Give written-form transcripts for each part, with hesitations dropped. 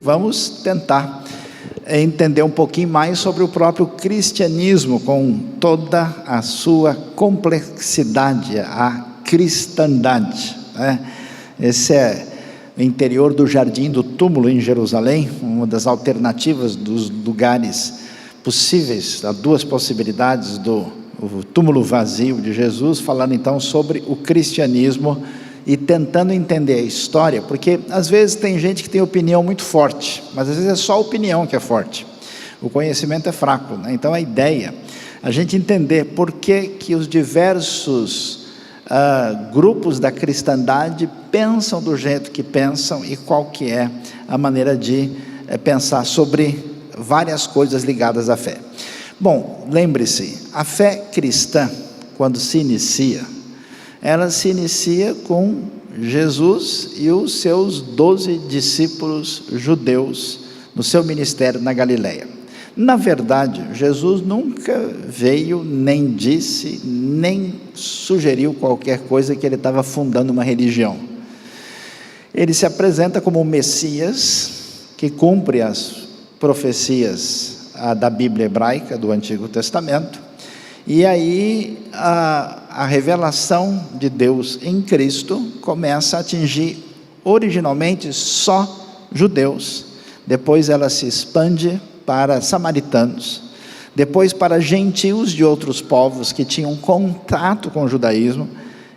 vamos tentar entender um pouquinho mais sobre o próprio cristianismo, com toda a sua complexidade, a cristandade, né? Esse é o interior do Jardim do Túmulo em Jerusalém, uma das alternativas dos lugares possíveis, há duas possibilidades do túmulo vazio de Jesus, falando então sobre o cristianismo e tentando entender a história, porque às vezes tem gente que tem opinião muito forte, mas às vezes é só a opinião que é forte, o conhecimento é fraco, né? Então a ideia, a gente entender por que os diversos grupos da cristandade pensam do jeito que pensam e qual que é a maneira de pensar sobre várias coisas ligadas à fé. Bom, lembre-se, a fé cristã, quando se inicia, ela se inicia com Jesus e os seus 12 discípulos judeus no seu ministério na Galileia. Na verdade, Jesus nunca veio, nem disse, nem sugeriu qualquer coisa que ele estava fundando uma religião. Ele se apresenta como o Messias, que cumpre as profecias da Bíblia hebraica, do Antigo Testamento, e aí a revelação de Deus em Cristo começa a atingir originalmente só judeus, depois ela se expande para samaritanos, depois para gentios de outros povos que tinham contato com o judaísmo,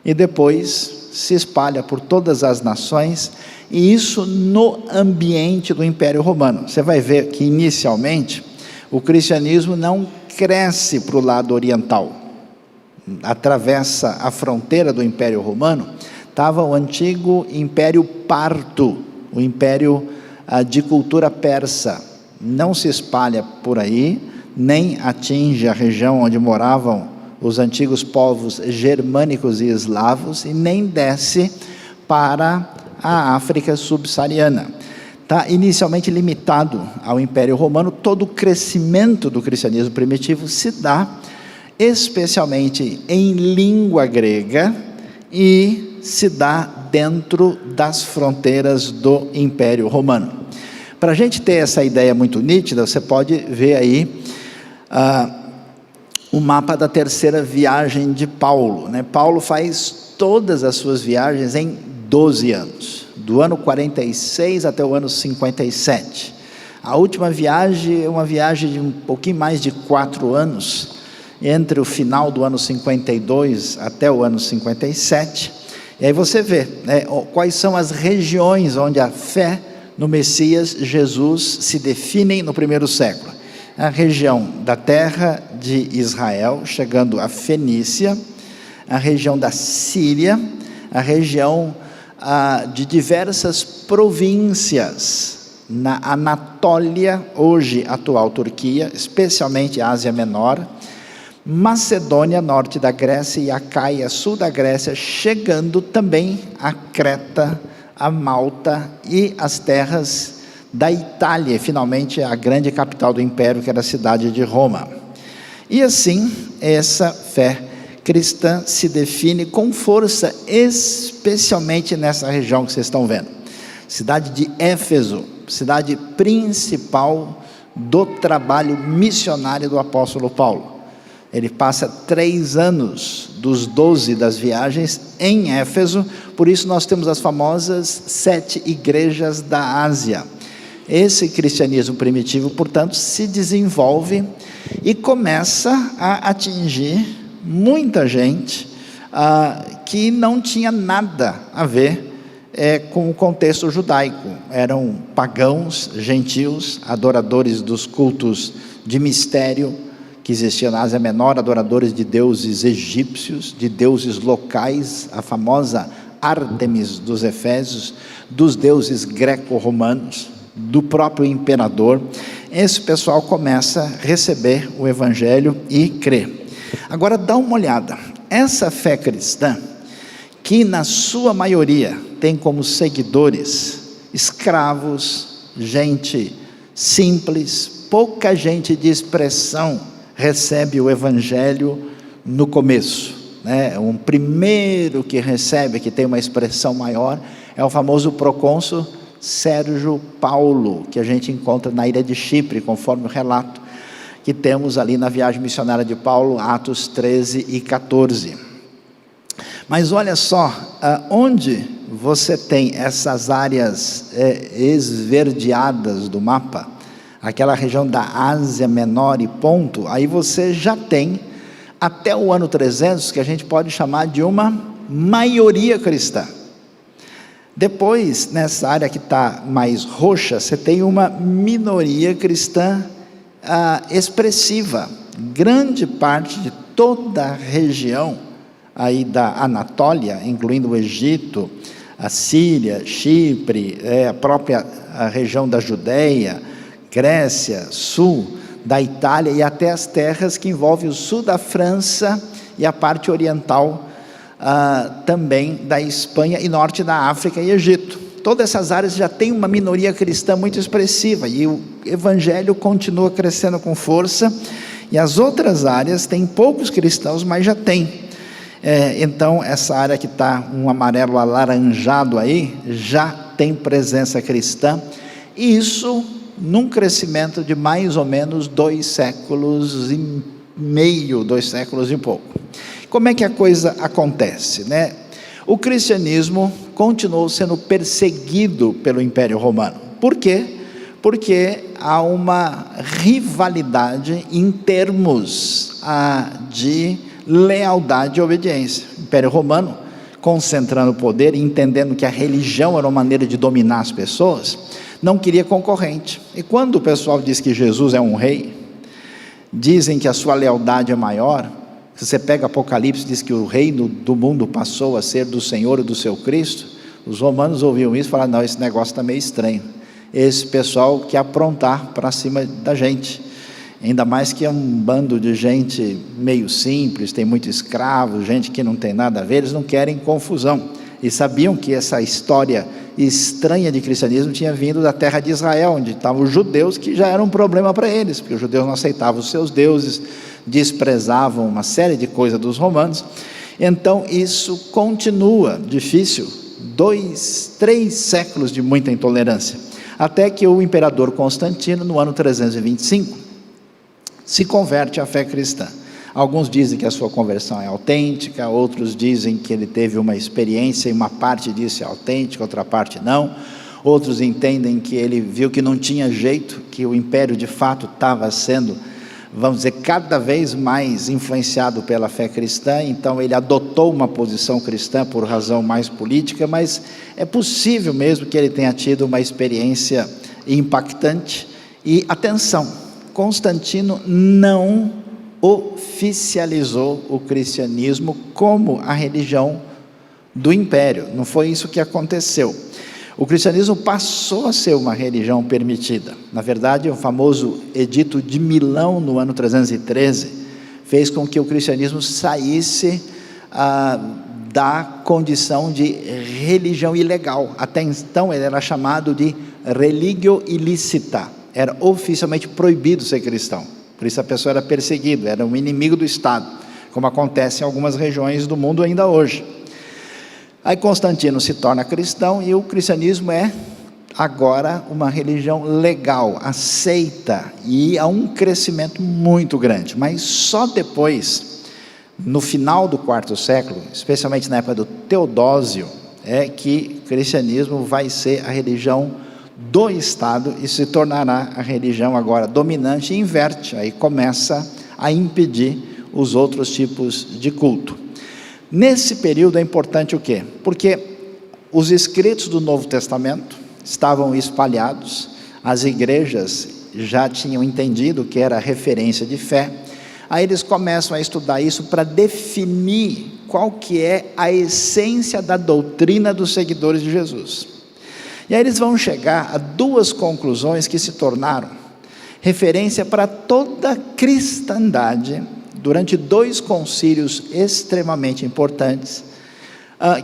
e depois se espalha por todas as nações, e isso no ambiente do Império Romano. Você vai ver que inicialmente o cristianismo não cresce para o lado oriental, atravessa a fronteira do Império Romano, estava o antigo Império Parto, o império de cultura persa, não se espalha por aí, nem atinge a região onde moravam os antigos povos germânicos e eslavos, e nem desce para a África subsaariana. Está inicialmente limitado ao Império Romano. Todo o crescimento do cristianismo primitivo se dá especialmente em língua grega e se dá dentro das fronteiras do Império Romano. Para a gente ter essa ideia muito nítida, você pode ver aí o mapa da terceira viagem de Paulo, né? Paulo faz todas as suas viagens em 12 anos, do ano 46 até o ano 57. A última viagem é uma viagem de um pouquinho mais de 4 anos, entre o final do ano 52 até o ano 57, e aí você vê, né, quais são as regiões onde a fé no Messias Jesus se definem no primeiro século. A região da terra de Israel, chegando à Fenícia, a região da Síria, a região de diversas províncias na Anatólia, hoje atual Turquia, especialmente a Ásia Menor, Macedônia, norte da Grécia, e Acaia, sul da Grécia, chegando também a Creta, a Malta e as terras da Itália, e finalmente a grande capital do império, que era a cidade de Roma. E assim, essa fé cristã se define com força, especialmente nessa região que vocês estão vendo. Cidade de Éfeso, cidade principal do trabalho missionário do apóstolo Paulo. Ele passa 3 anos dos 12 das viagens em Éfeso, por isso nós temos as famosas 7 igrejas da Ásia. Esse cristianismo primitivo, portanto, se desenvolve e começa a atingir muita gente que não tinha nada a ver com o contexto judaico. Eram pagãos, gentios, adoradores dos cultos de mistério, que existia na Ásia Menor, adoradores de deuses egípcios, de deuses locais, a famosa Ártemis dos Efésios, dos deuses greco-romanos, do próprio imperador. Esse pessoal começa a receber o evangelho e crer. Agora dá uma olhada, essa fé cristã, que na sua maioria tem como seguidores escravos, gente simples, pouca gente de expressão recebe o evangelho no começo, né? Um primeiro que recebe, que tem uma expressão maior, é o famoso procônsul Sérgio Paulo, que a gente encontra na ilha de Chipre, conforme o relato que temos ali na viagem missionária de Paulo, Atos 13 e 14. Mas olha só, onde você tem essas áreas esverdeadas do mapa, aquela região da Ásia Menor e Ponto, aí você já tem, até o ano 300, que a gente pode chamar de uma maioria cristã. Depois, nessa área que está mais roxa, você tem uma minoria cristã expressiva. Grande parte de toda a região aí da Anatólia, incluindo o Egito, a Síria, Chipre, a própria região da Judéia, Grécia, sul da Itália e até as terras que envolvem o sul da França e a parte oriental também da Espanha e norte da África e Egito. Todas essas áreas já tem uma minoria cristã muito expressiva e o evangelho continua crescendo com força, e as outras áreas têm poucos cristãos, mas já tem. Então essa área que está um amarelo alaranjado aí, já tem presença cristã, e isso num crescimento de mais ou menos 2 séculos e meio, 2 séculos e pouco. Como é que a coisa acontece, né? O cristianismo continuou sendo perseguido pelo Império Romano. Por quê? Porque há uma rivalidade em termos de lealdade e obediência. O Império Romano, concentrando o poder e entendendo que a religião era uma maneira de dominar as pessoas, não queria concorrente. E quando o pessoal diz que Jesus é um rei, dizem que a sua lealdade é maior. Se você pega Apocalipse, diz que o reino do mundo passou a ser do Senhor e do seu Cristo. Os romanos ouviam isso e falaram: não, esse negócio está meio estranho. Esse pessoal quer aprontar para cima da gente, ainda mais que é um bando de gente meio simples, tem muito escravo, gente que não tem nada a ver. Eles não querem confusão, e sabiam que essa história estranha de cristianismo tinha vindo da terra de Israel, onde estavam os judeus, que já era um problema para eles, porque os judeus não aceitavam os seus deuses, desprezavam uma série de coisas dos romanos. Então isso continua difícil, 2, 3 séculos de muita intolerância, até que o imperador Constantino, no ano 325, se converte à fé cristã. Alguns dizem que a sua conversão é autêntica, outros dizem que ele teve uma experiência e uma parte disso é autêntica, outra parte não. Outros entendem que ele viu que não tinha jeito, que o império de fato estava sendo, vamos dizer, cada vez mais influenciado pela fé cristã, então ele adotou uma posição cristã por razão mais política, mas é possível mesmo que ele tenha tido uma experiência impactante. E atenção, Constantino não oficializou o cristianismo como a religião do império, não foi isso que aconteceu. O cristianismo passou a ser uma religião permitida. Na verdade, o famoso Edito de Milão, no ano 313, fez com que o cristianismo saísse da condição de religião ilegal. Até então ele era chamado de religio illicita, era oficialmente proibido ser cristão. Por isso a pessoa era perseguida, era um inimigo do Estado, como acontece em algumas regiões do mundo ainda hoje. Aí Constantino se torna cristão e o cristianismo é agora uma religião legal, aceita, e há um crescimento muito grande. Mas só depois, no final do 4º século, especialmente na época do Teodósio, é que o cristianismo vai ser a religião do Estado e se tornará a religião agora dominante, e inverte, aí começa a impedir os outros tipos de culto. Nesse período é importante o quê? Porque os escritos do Novo Testamento estavam espalhados, as igrejas já tinham entendido que era referência de fé, aí eles começam a estudar isso para definir qual que é a essência da doutrina dos seguidores de Jesus. E aí eles vão chegar a 2 conclusões que se tornaram referência para toda a cristandade durante 2 concílios extremamente importantes,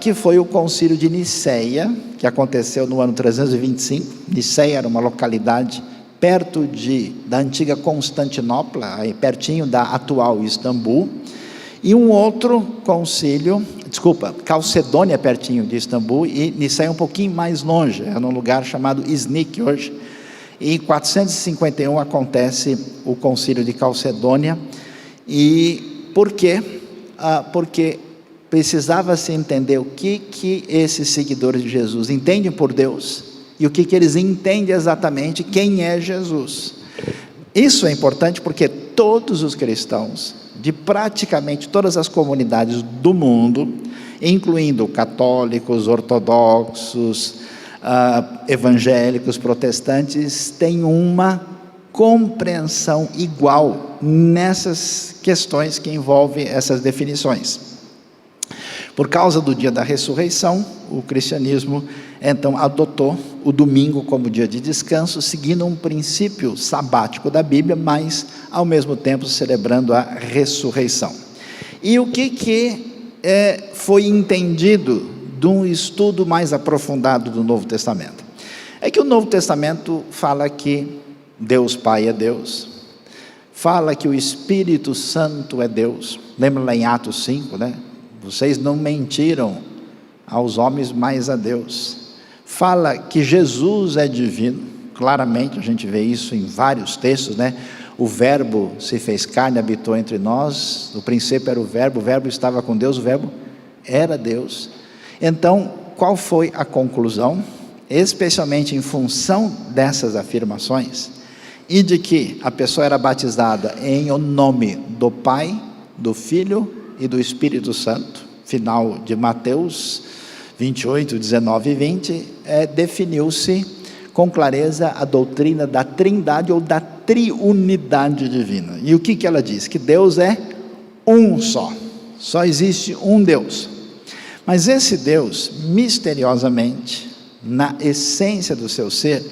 que foi o concílio de Niceia, que aconteceu no ano 325. Niceia era uma localidade perto da antiga Constantinopla, aí pertinho da atual Istambul, e um outro concílio desculpa, Calcedônia, pertinho de Istambul, e Nicaea é um pouquinho mais longe, é num lugar chamado Iznik hoje. E em 451 acontece o concílio de Calcedônia. E por quê? Porque precisava se entender o que esses seguidores de Jesus entendem por Deus e o que eles entendem exatamente quem é Jesus. Isso é importante porque todos os cristãos de praticamente todas as comunidades do mundo, incluindo católicos, ortodoxos, evangélicos, protestantes, têm uma compreensão igual nessas questões que envolvem essas definições. Por causa do dia da ressurreição, o cristianismo então adotou o domingo como dia de descanso, seguindo um princípio sabático da Bíblia, mas ao mesmo tempo celebrando a ressurreição. E o que foi entendido de um estudo mais aprofundado do Novo Testamento? É que o Novo Testamento fala que Deus Pai é Deus, fala que o Espírito Santo é Deus. Lembra lá em Atos 5, né? Vocês não mentiram aos homens, mas a Deus. Fala que Jesus é divino, claramente a gente vê isso em vários textos, né? O verbo se fez carne, habitou entre nós, no princípio era o verbo estava com Deus, o verbo era Deus. Então, qual foi a conclusão? Especialmente em função dessas afirmações, e de que a pessoa era batizada em o nome do Pai, do Filho e do Espírito Santo, final de Mateus 28, 19 e 20, definiu-se com clareza a doutrina da trindade ou da triunidade divina. E o que ela diz? Que Deus é um só existe um Deus. Mas esse Deus, misteriosamente, na essência do seu ser,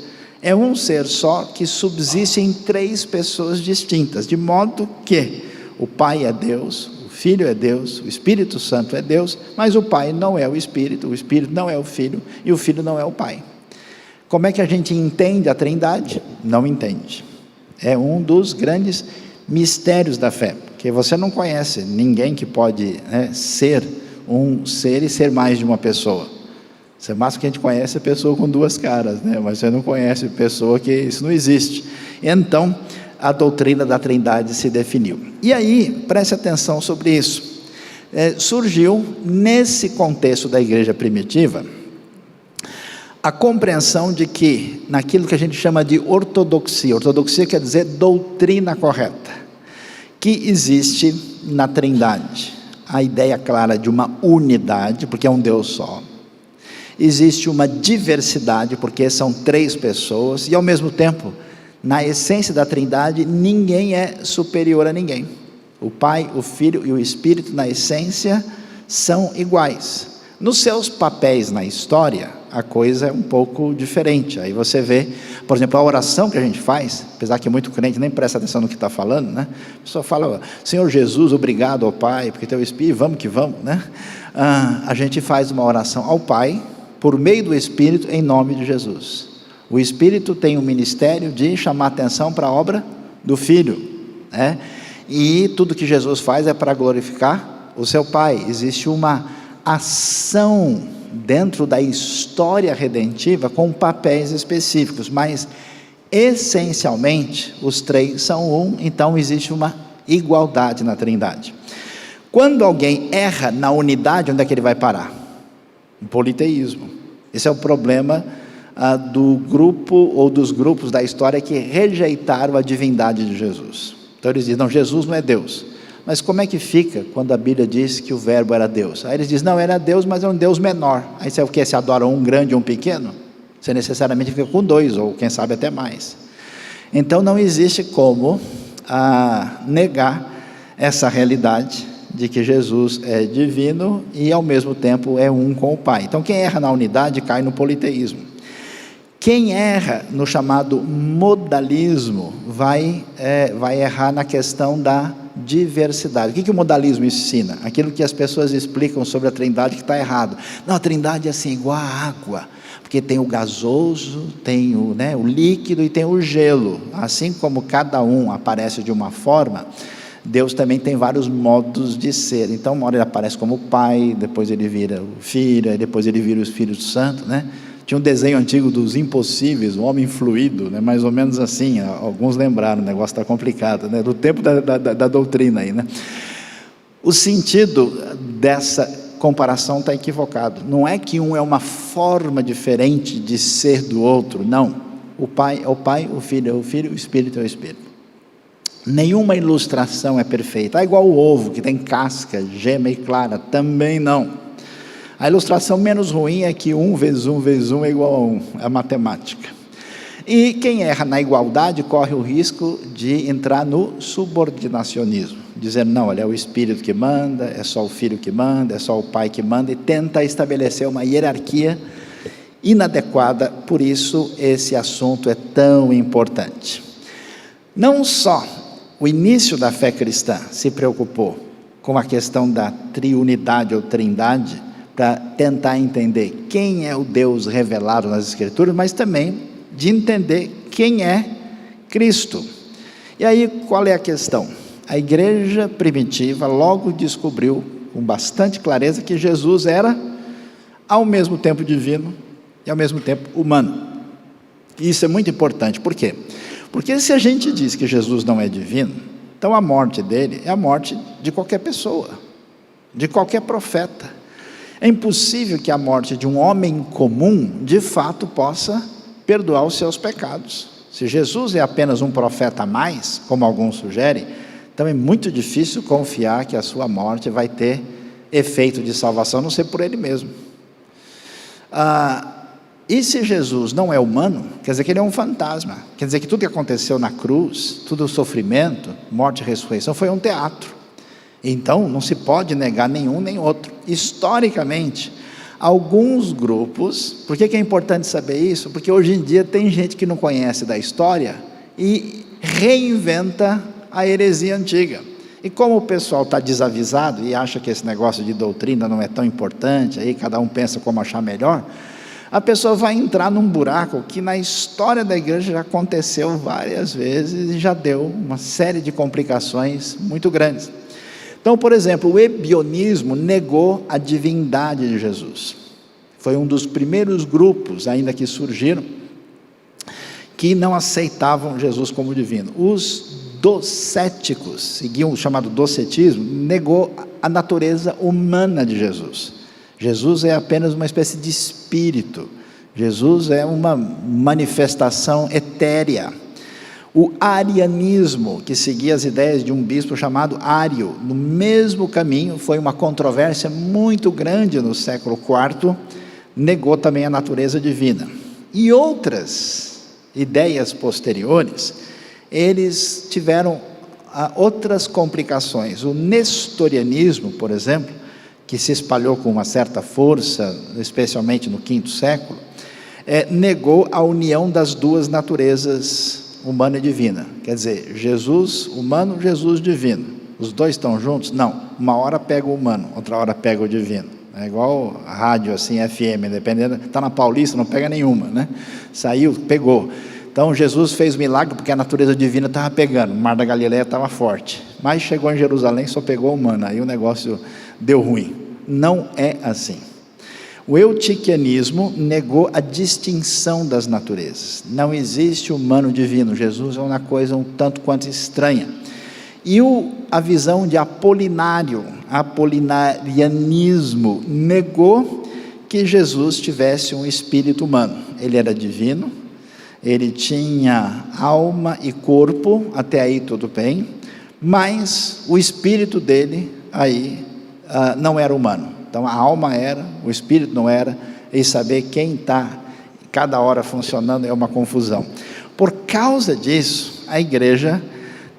é um ser só que subsiste em três pessoas distintas, de modo que o Pai é Deus, o Filho é Deus, o Espírito Santo é Deus, mas o Pai não é o Espírito não é o Filho, e o Filho não é o Pai. Como é que a gente entende a Trindade? Não entende. É um dos grandes mistérios da fé, porque você não conhece ninguém que pode ser um ser e ser mais de uma pessoa. Você mais que a gente conhece a pessoa com duas caras, né? Mas você não conhece a pessoa que isso não existe. Então, a doutrina da Trindade se definiu. E aí, preste atenção sobre isso. Surgiu, nesse contexto da igreja primitiva, a compreensão de que, naquilo que a gente chama de ortodoxia quer dizer doutrina correta, que existe na Trindade a ideia clara de uma unidade, porque é um Deus só. Existe uma diversidade, porque são três pessoas, e ao mesmo tempo, na essência da Trindade, ninguém é superior a ninguém. O Pai, o Filho e o Espírito, na essência, são iguais. Nos seus papéis na história, a coisa é um pouco diferente. Aí você vê, por exemplo, a oração que a gente faz, apesar que muito crente nem presta atenção no que está falando, né? A pessoa fala, Senhor Jesus, obrigado ao Pai, porque teu Espírito, vamos que vamos, né? A gente faz uma oração ao Pai, por meio do Espírito, em nome de Jesus. O Espírito tem um ministério de chamar atenção para a obra do Filho, né? E tudo que Jesus faz é para glorificar o seu Pai. Existe uma ação dentro da história redentiva com papéis específicos, mas essencialmente os três são um, então existe uma igualdade na Trindade. Quando alguém erra na unidade, onde é que ele vai parar? O politeísmo. Esse é o problema do grupo ou dos grupos da história que rejeitaram a divindade de Jesus. Então eles dizem, não, Jesus não é Deus. Mas como é que fica quando a Bíblia diz que o verbo era Deus? Aí eles dizem, não, era Deus, mas é um Deus menor. Aí você é o que? Você adora um grande ou um pequeno? Você necessariamente fica com dois, ou quem sabe até mais. Então não existe como negar essa realidade de que Jesus é divino e ao mesmo tempo é um com o Pai. Então quem erra na unidade cai no politeísmo. Quem erra no chamado modalismo vai errar na questão da diversidade. O que o modalismo ensina? Aquilo que as pessoas explicam sobre a Trindade que está errado. Não, a Trindade é assim, igual a água, porque tem o gasoso, tem o líquido e tem o gelo. Assim como cada um aparece de uma forma, Deus também tem vários modos de ser. Então, uma hora ele aparece como Pai, depois ele vira o Filho, depois ele vira o Espírito Santo, né? Tinha um desenho antigo dos Impossíveis, o Homem Fluido, né? Mais ou menos assim, alguns lembraram, o negócio está complicado, né? Do tempo da doutrina aí, né? O sentido dessa comparação está equivocado. Não é que um é uma forma diferente de ser do outro, não. O Pai é o Pai, o Filho é o Filho, o Espírito é o Espírito. Nenhuma ilustração é perfeita. É igual o ovo, que tem casca, gema e clara, também não. A ilustração menos ruim é que 1 vezes 1 vezes 1 é igual a 1, é a matemática. E quem erra na igualdade corre o risco de entrar no subordinacionismo, dizer, não, olha, é o Espírito que manda, é só o Filho que manda, é só o Pai que manda, e tenta estabelecer uma hierarquia inadequada. Por isso esse assunto é tão importante. Não só o início da fé cristã se preocupou com a questão da triunidade ou trindade, para tentar entender quem é o Deus revelado nas Escrituras, mas também de entender quem é Cristo. E aí, qual é a questão? A igreja primitiva logo descobriu com bastante clareza que Jesus era ao mesmo tempo divino e ao mesmo tempo humano. E isso é muito importante. Por quê? Porque se a gente diz que Jesus não é divino, então a morte dele é a morte de qualquer pessoa, de qualquer profeta. É impossível que a morte de um homem comum, de fato, possa perdoar os seus pecados. Se Jesus é apenas um profeta a mais, como alguns sugerem, então é muito difícil confiar que a sua morte vai ter efeito de salvação, a não ser por ele mesmo. E se Jesus não é humano, quer dizer que ele é um fantasma, quer dizer que tudo que aconteceu na cruz, todo o sofrimento, morte e ressurreição, foi um teatro. Então não se pode negar nenhum nem outro. Historicamente, alguns grupos, por que é importante saber isso? Porque hoje em dia tem gente que não conhece da história e reinventa a heresia antiga. E como o pessoal está desavisado e acha que esse negócio de doutrina não é tão importante, aí cada um pensa como achar melhor, a pessoa vai entrar num buraco que na história da igreja já aconteceu várias vezes e já deu uma série de complicações muito grandes. Então, por exemplo, o ebionismo negou a divindade de Jesus. Foi um dos primeiros grupos, ainda que surgiram, que não aceitavam Jesus como divino. Os docéticos, seguiam o chamado docetismo, negou a natureza humana de Jesus. Jesus é apenas uma espécie de espírito. Jesus é uma manifestação etérea. O arianismo, que seguia as ideias de um bispo chamado Ário, no mesmo caminho, foi uma controvérsia muito grande no século IV, negou também a natureza divina. E outras ideias posteriores, eles tiveram outras complicações. O nestorianismo, por exemplo, que se espalhou com uma certa força, especialmente no V século, negou a união das duas naturezas, humana e divina. Quer dizer, Jesus humano, Jesus divino. Os dois estão juntos? Não. Uma hora pega o humano, outra hora pega o divino. É igual a rádio assim, FM, dependendo, está na Paulista, não pega nenhuma, né? Saiu, pegou. Então Jesus fez milagre porque a natureza divina estava pegando, o Mar da Galileia estava forte, mas chegou em Jerusalém, só pegou o humano, aí o negócio deu ruim. Não é assim. O eutiquianismo negou a distinção das naturezas. Não existe humano divino. Jesus é uma coisa um tanto quanto estranha. E a visão de apolinarianismo, negou que Jesus tivesse um espírito humano. Ele era divino, ele tinha alma e corpo, até aí tudo bem, mas o espírito dele aí não era humano. Então a alma era, o espírito não era, e saber quem está cada hora funcionando é uma confusão. Por causa disso, a igreja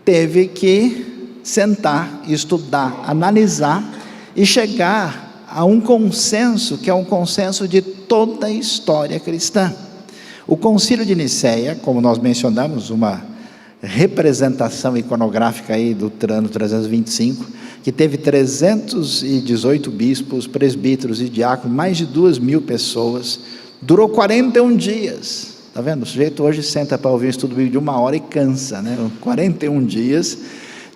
teve que sentar, estudar, analisar e chegar a um consenso, que é um consenso de toda a história cristã. O Concílio de Nicéia, como nós mencionamos, uma representação iconográfica aí do ano 325, que teve 318 bispos, presbíteros e diáconos, mais de 2.000 pessoas, durou 41 dias. Está vendo? O sujeito hoje senta para ouvir um estudo bíblico de 1 hora e cansa, né? 41 dias,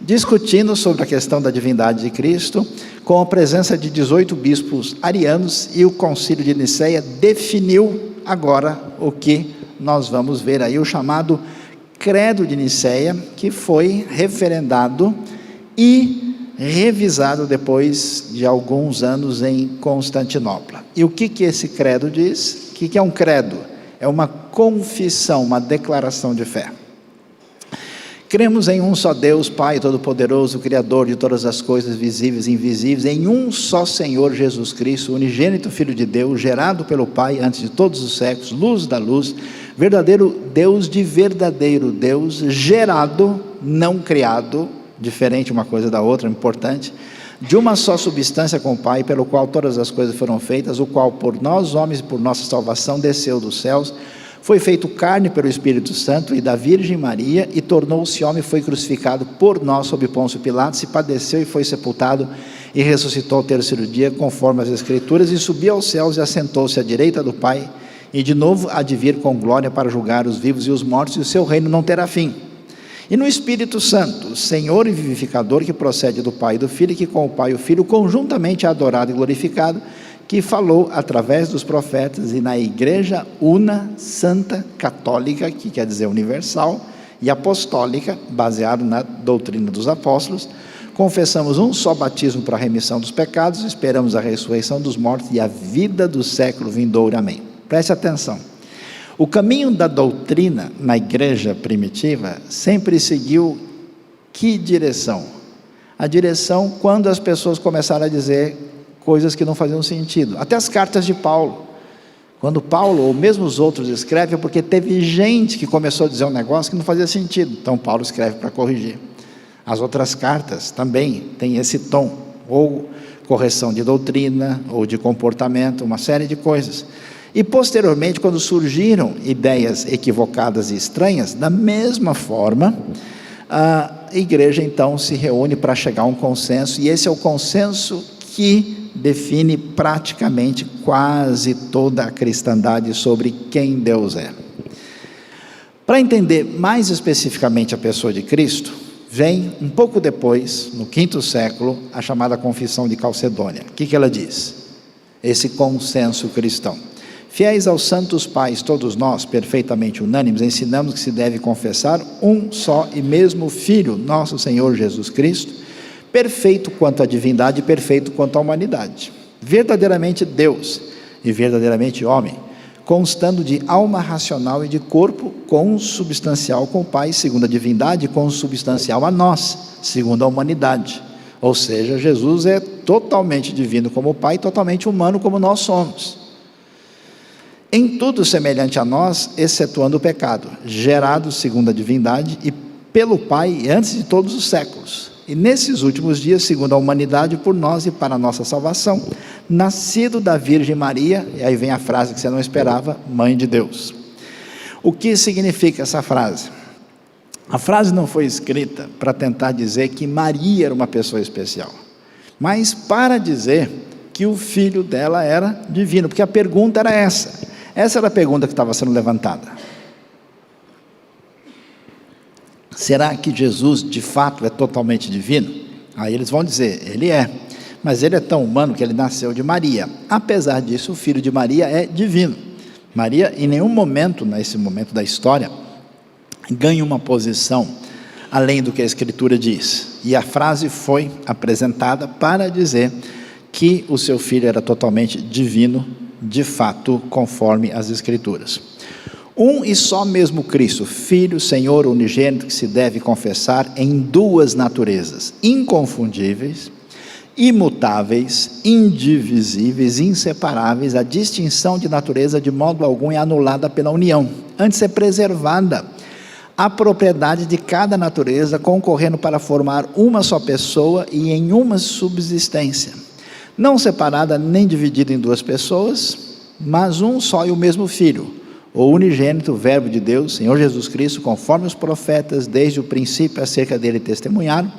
discutindo sobre a questão da divindade de Cristo, com a presença de 18 bispos arianos, e o Concílio de Nicéia definiu agora o que nós vamos ver aí, o chamado Credo de Nicéia, que foi referendado e revisado depois de alguns anos em Constantinopla. E o que esse credo diz? O que é um credo? É uma confissão, uma declaração de fé. Cremos em um só Deus, Pai Todo-Poderoso, Criador de todas as coisas visíveis e invisíveis, em um só Senhor Jesus Cristo, unigênito Filho de Deus, gerado pelo Pai antes de todos os séculos, luz da luz, verdadeiro Deus de verdadeiro Deus, gerado, não criado, diferente uma coisa da outra, importante, de uma só substância com o Pai, pelo qual todas as coisas foram feitas, o qual por nós homens e por nossa salvação desceu dos céus, foi feito carne pelo Espírito Santo e da Virgem Maria, e tornou-se homem, foi crucificado por nós sob Pôncio Pilatos, e padeceu e foi sepultado, e ressuscitou ao terceiro dia, conforme as Escrituras, e subiu aos céus e assentou-se à direita do Pai, e de novo há de vir com glória para julgar os vivos e os mortos, e o seu reino não terá fim. E no Espírito Santo, Senhor e vivificador, que procede do Pai e do Filho, e que com o Pai e o Filho conjuntamente é adorado e glorificado, que falou através dos profetas, e na Igreja una, santa, católica, que quer dizer universal, e apostólica, baseado na doutrina dos apóstolos, confessamos um só batismo para a remissão dos pecados, esperamos a ressurreição dos mortos e a vida do século vindouro. Amém. Preste atenção. O caminho da doutrina na igreja primitiva sempre seguiu que direção? A direção quando as pessoas começaram a dizer coisas que não faziam sentido. Até as cartas de Paulo. Quando Paulo, ou mesmo os outros, escrevem, é porque teve gente que começou a dizer um negócio que não fazia sentido. Então Paulo escreve para corrigir. As outras cartas também têm esse tom, ou correção de doutrina, ou de comportamento, uma série de coisas. E posteriormente, quando surgiram ideias equivocadas e estranhas, da mesma forma, a igreja então se reúne para chegar a um consenso, e esse é o consenso que define praticamente quase toda a cristandade sobre quem Deus é. Para entender mais especificamente a pessoa de Cristo, vem um pouco depois, no 5º século, a chamada Confissão de Calcedônia. O que ela diz? Esse consenso cristão. Fiéis aos santos pais, todos nós, perfeitamente unânimes, ensinamos que se deve confessar um só e mesmo Filho, nosso Senhor Jesus Cristo, perfeito quanto à divindade e perfeito quanto à humanidade, verdadeiramente Deus e verdadeiramente homem, constando de alma racional e de corpo consubstancial com o Pai, segundo a divindade, e consubstancial a nós, segundo a humanidade. Ou seja, Jesus é totalmente divino como o Pai, e totalmente humano como nós somos. Em tudo semelhante a nós, excetuando o pecado, gerado segundo a divindade e pelo Pai antes de todos os séculos. E nesses últimos dias, segundo a humanidade, por nós e para a nossa salvação, nascido da Virgem Maria, e aí vem a frase que você não esperava, Mãe de Deus. O que significa essa frase? A frase não foi escrita para tentar dizer que Maria era uma pessoa especial, mas para dizer que o filho dela era divino, porque a pergunta era essa. Essa era a pergunta que estava sendo levantada. Será que Jesus de fato é totalmente divino? Aí eles vão dizer, ele é, mas ele é tão humano que ele nasceu de Maria. Apesar disso, o filho de Maria é divino. Maria, em nenhum momento, nesse momento da história, ganha uma posição além do que a Escritura diz. E a frase foi apresentada para dizer que o seu filho era totalmente divino, de fato, conforme as Escrituras. Um e só mesmo Cristo, Filho, Senhor unigênito, que se deve confessar em duas naturezas, inconfundíveis, imutáveis, indivisíveis, inseparáveis. A distinção de natureza de modo algum é anulada pela união, antes é preservada a propriedade de cada natureza, concorrendo para formar uma só pessoa e em uma subsistência, não separada nem dividida em duas pessoas, mas um só e o mesmo Filho, o unigênito Verbo de Deus, Senhor Jesus Cristo, conforme os profetas desde o princípio acerca dele testemunharam,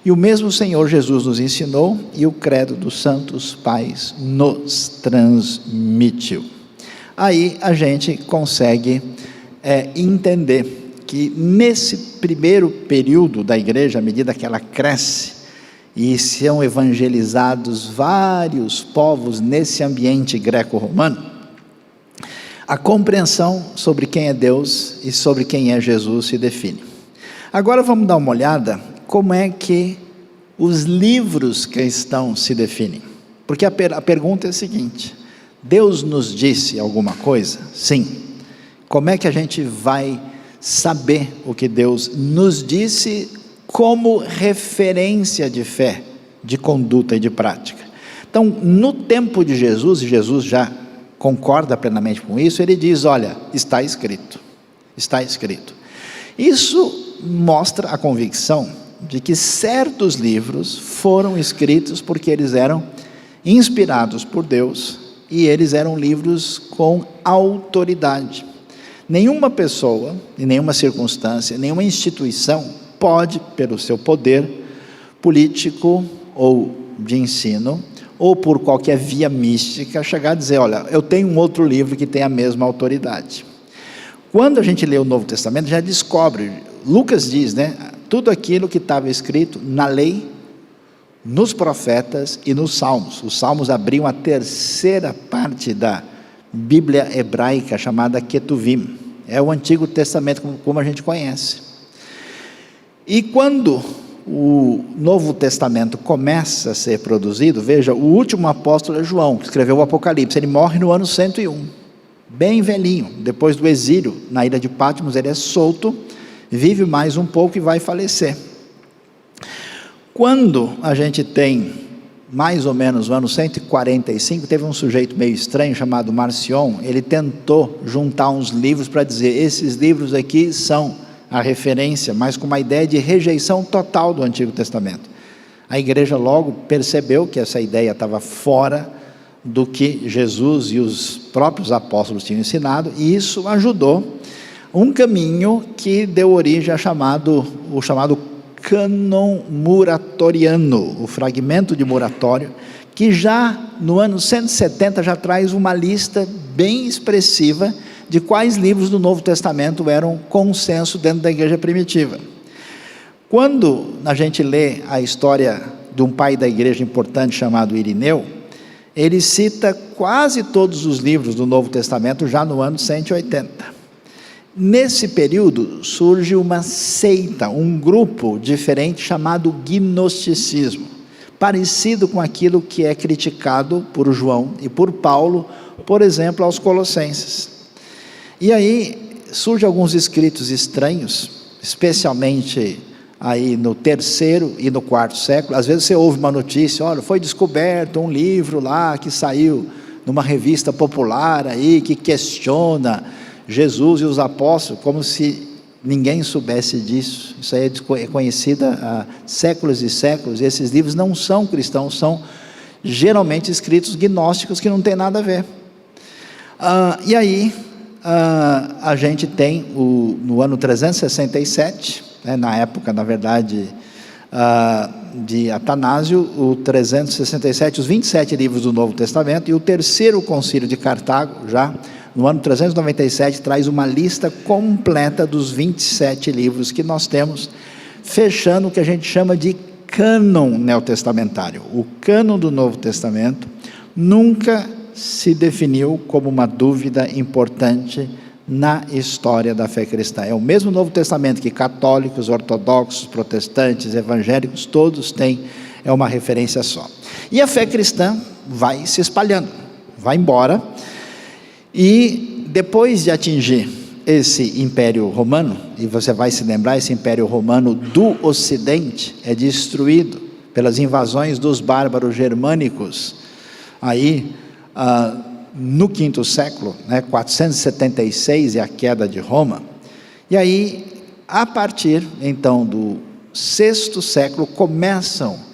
e o mesmo Senhor Jesus nos ensinou, e o credo dos santos pais nos transmitiu. Aí a gente consegue entender que nesse primeiro período da igreja, à medida que ela cresce, e são evangelizados vários povos nesse ambiente greco-romano, a compreensão sobre quem é Deus e sobre quem é Jesus se define. Agora vamos dar uma olhada como é que os livros cristãos se definem. Porque a pergunta é a seguinte: Deus nos disse alguma coisa? Sim. Como é que a gente vai saber o que Deus nos disse como referência de fé, de conduta e de prática? Então, no tempo de Jesus, e Jesus já concorda plenamente com isso, ele diz: olha, está escrito, está escrito. Isso mostra a convicção de que certos livros foram escritos porque eles eram inspirados por Deus, e eles eram livros com autoridade. Nenhuma pessoa, em nenhuma circunstância, nenhuma instituição pode, pelo seu poder político ou de ensino, ou por qualquer via mística, chegar a dizer: olha, eu tenho um outro livro que tem a mesma autoridade. Quando a gente lê o Novo Testamento, já descobre, Lucas diz, né, tudo aquilo que estava escrito na lei, nos profetas e nos salmos. Os salmos abriam a terceira parte da Bíblia hebraica, chamada Ketuvim. É o Antigo Testamento como a gente conhece. E quando o Novo Testamento começa a ser produzido, veja, o último apóstolo é João, que escreveu o Apocalipse. Ele morre no ano 101, bem velhinho. Depois do exílio na ilha de Patmos, ele é solto, vive mais um pouco e vai falecer. Quando a gente tem mais ou menos no ano 145, teve um sujeito meio estranho chamado Marcion. Ele tentou juntar uns livros para dizer: esses livros aqui são a referência, mas com uma ideia de rejeição total do Antigo Testamento. A igreja logo percebeu que essa ideia estava fora do que Jesus e os próprios apóstolos tinham ensinado, e isso ajudou um caminho que deu origem o chamado cânon muratoriano, o fragmento de Muratório, que já no ano 170 já traz uma lista bem expressiva de quais livros do Novo Testamento eram consenso dentro da igreja primitiva. Quando a gente lê a história de um pai da igreja importante chamado Irineu, ele cita quase todos os livros do Novo Testamento já no ano 180. Nesse período surge uma seita, um grupo diferente chamado gnosticismo, parecido com aquilo que é criticado por João e por Paulo, por exemplo, aos Colossenses. E aí surgem alguns escritos estranhos, especialmente aí no 3º e no 4º século. Às vezes você ouve uma notícia: olha, foi descoberto um livro lá que saiu numa revista popular aí, que questiona Jesus e os apóstolos, como se ninguém soubesse disso. Isso aí é conhecido há séculos e séculos, e esses livros não são cristãos, são geralmente escritos gnósticos que não tem nada a ver. E aí a gente tem no ano 367, na época, na verdade, de Atanásio, o 367, os 27 livros do Novo Testamento, e o 3º concílio de Cartago, já no ano 397, traz uma lista completa dos 27 livros que nós temos, fechando o que a gente chama de cânon neotestamentário. O cânon do Novo Testamento nunca se definiu como uma dúvida importante na história da fé cristã. É o mesmo Novo Testamento que católicos, ortodoxos, protestantes, evangélicos, todos têm, é uma referência só. E a fé cristã vai se espalhando, vai embora, e depois de atingir esse Império Romano, e você vai se lembrar, esse Império Romano do Ocidente é destruído pelas invasões dos bárbaros germânicos, aí no 5º século, 476 é a queda de Roma, e aí a partir então do 6º século começam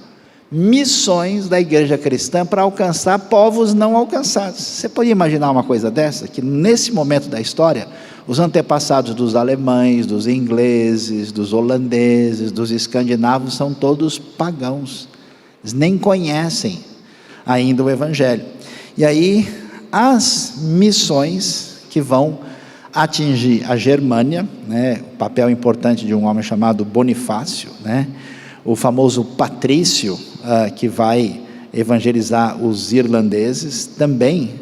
missões da igreja cristã para alcançar povos não alcançados. Você pode imaginar uma coisa dessa? Que nesse momento da história, os antepassados dos alemães, dos ingleses, dos holandeses, dos escandinavos, são todos pagãos, eles nem conhecem ainda o evangelho. E aí as missões que vão atingir a Germânia, né, o papel importante de um homem chamado Bonifácio, né, o famoso Patrício, que vai evangelizar os irlandeses, também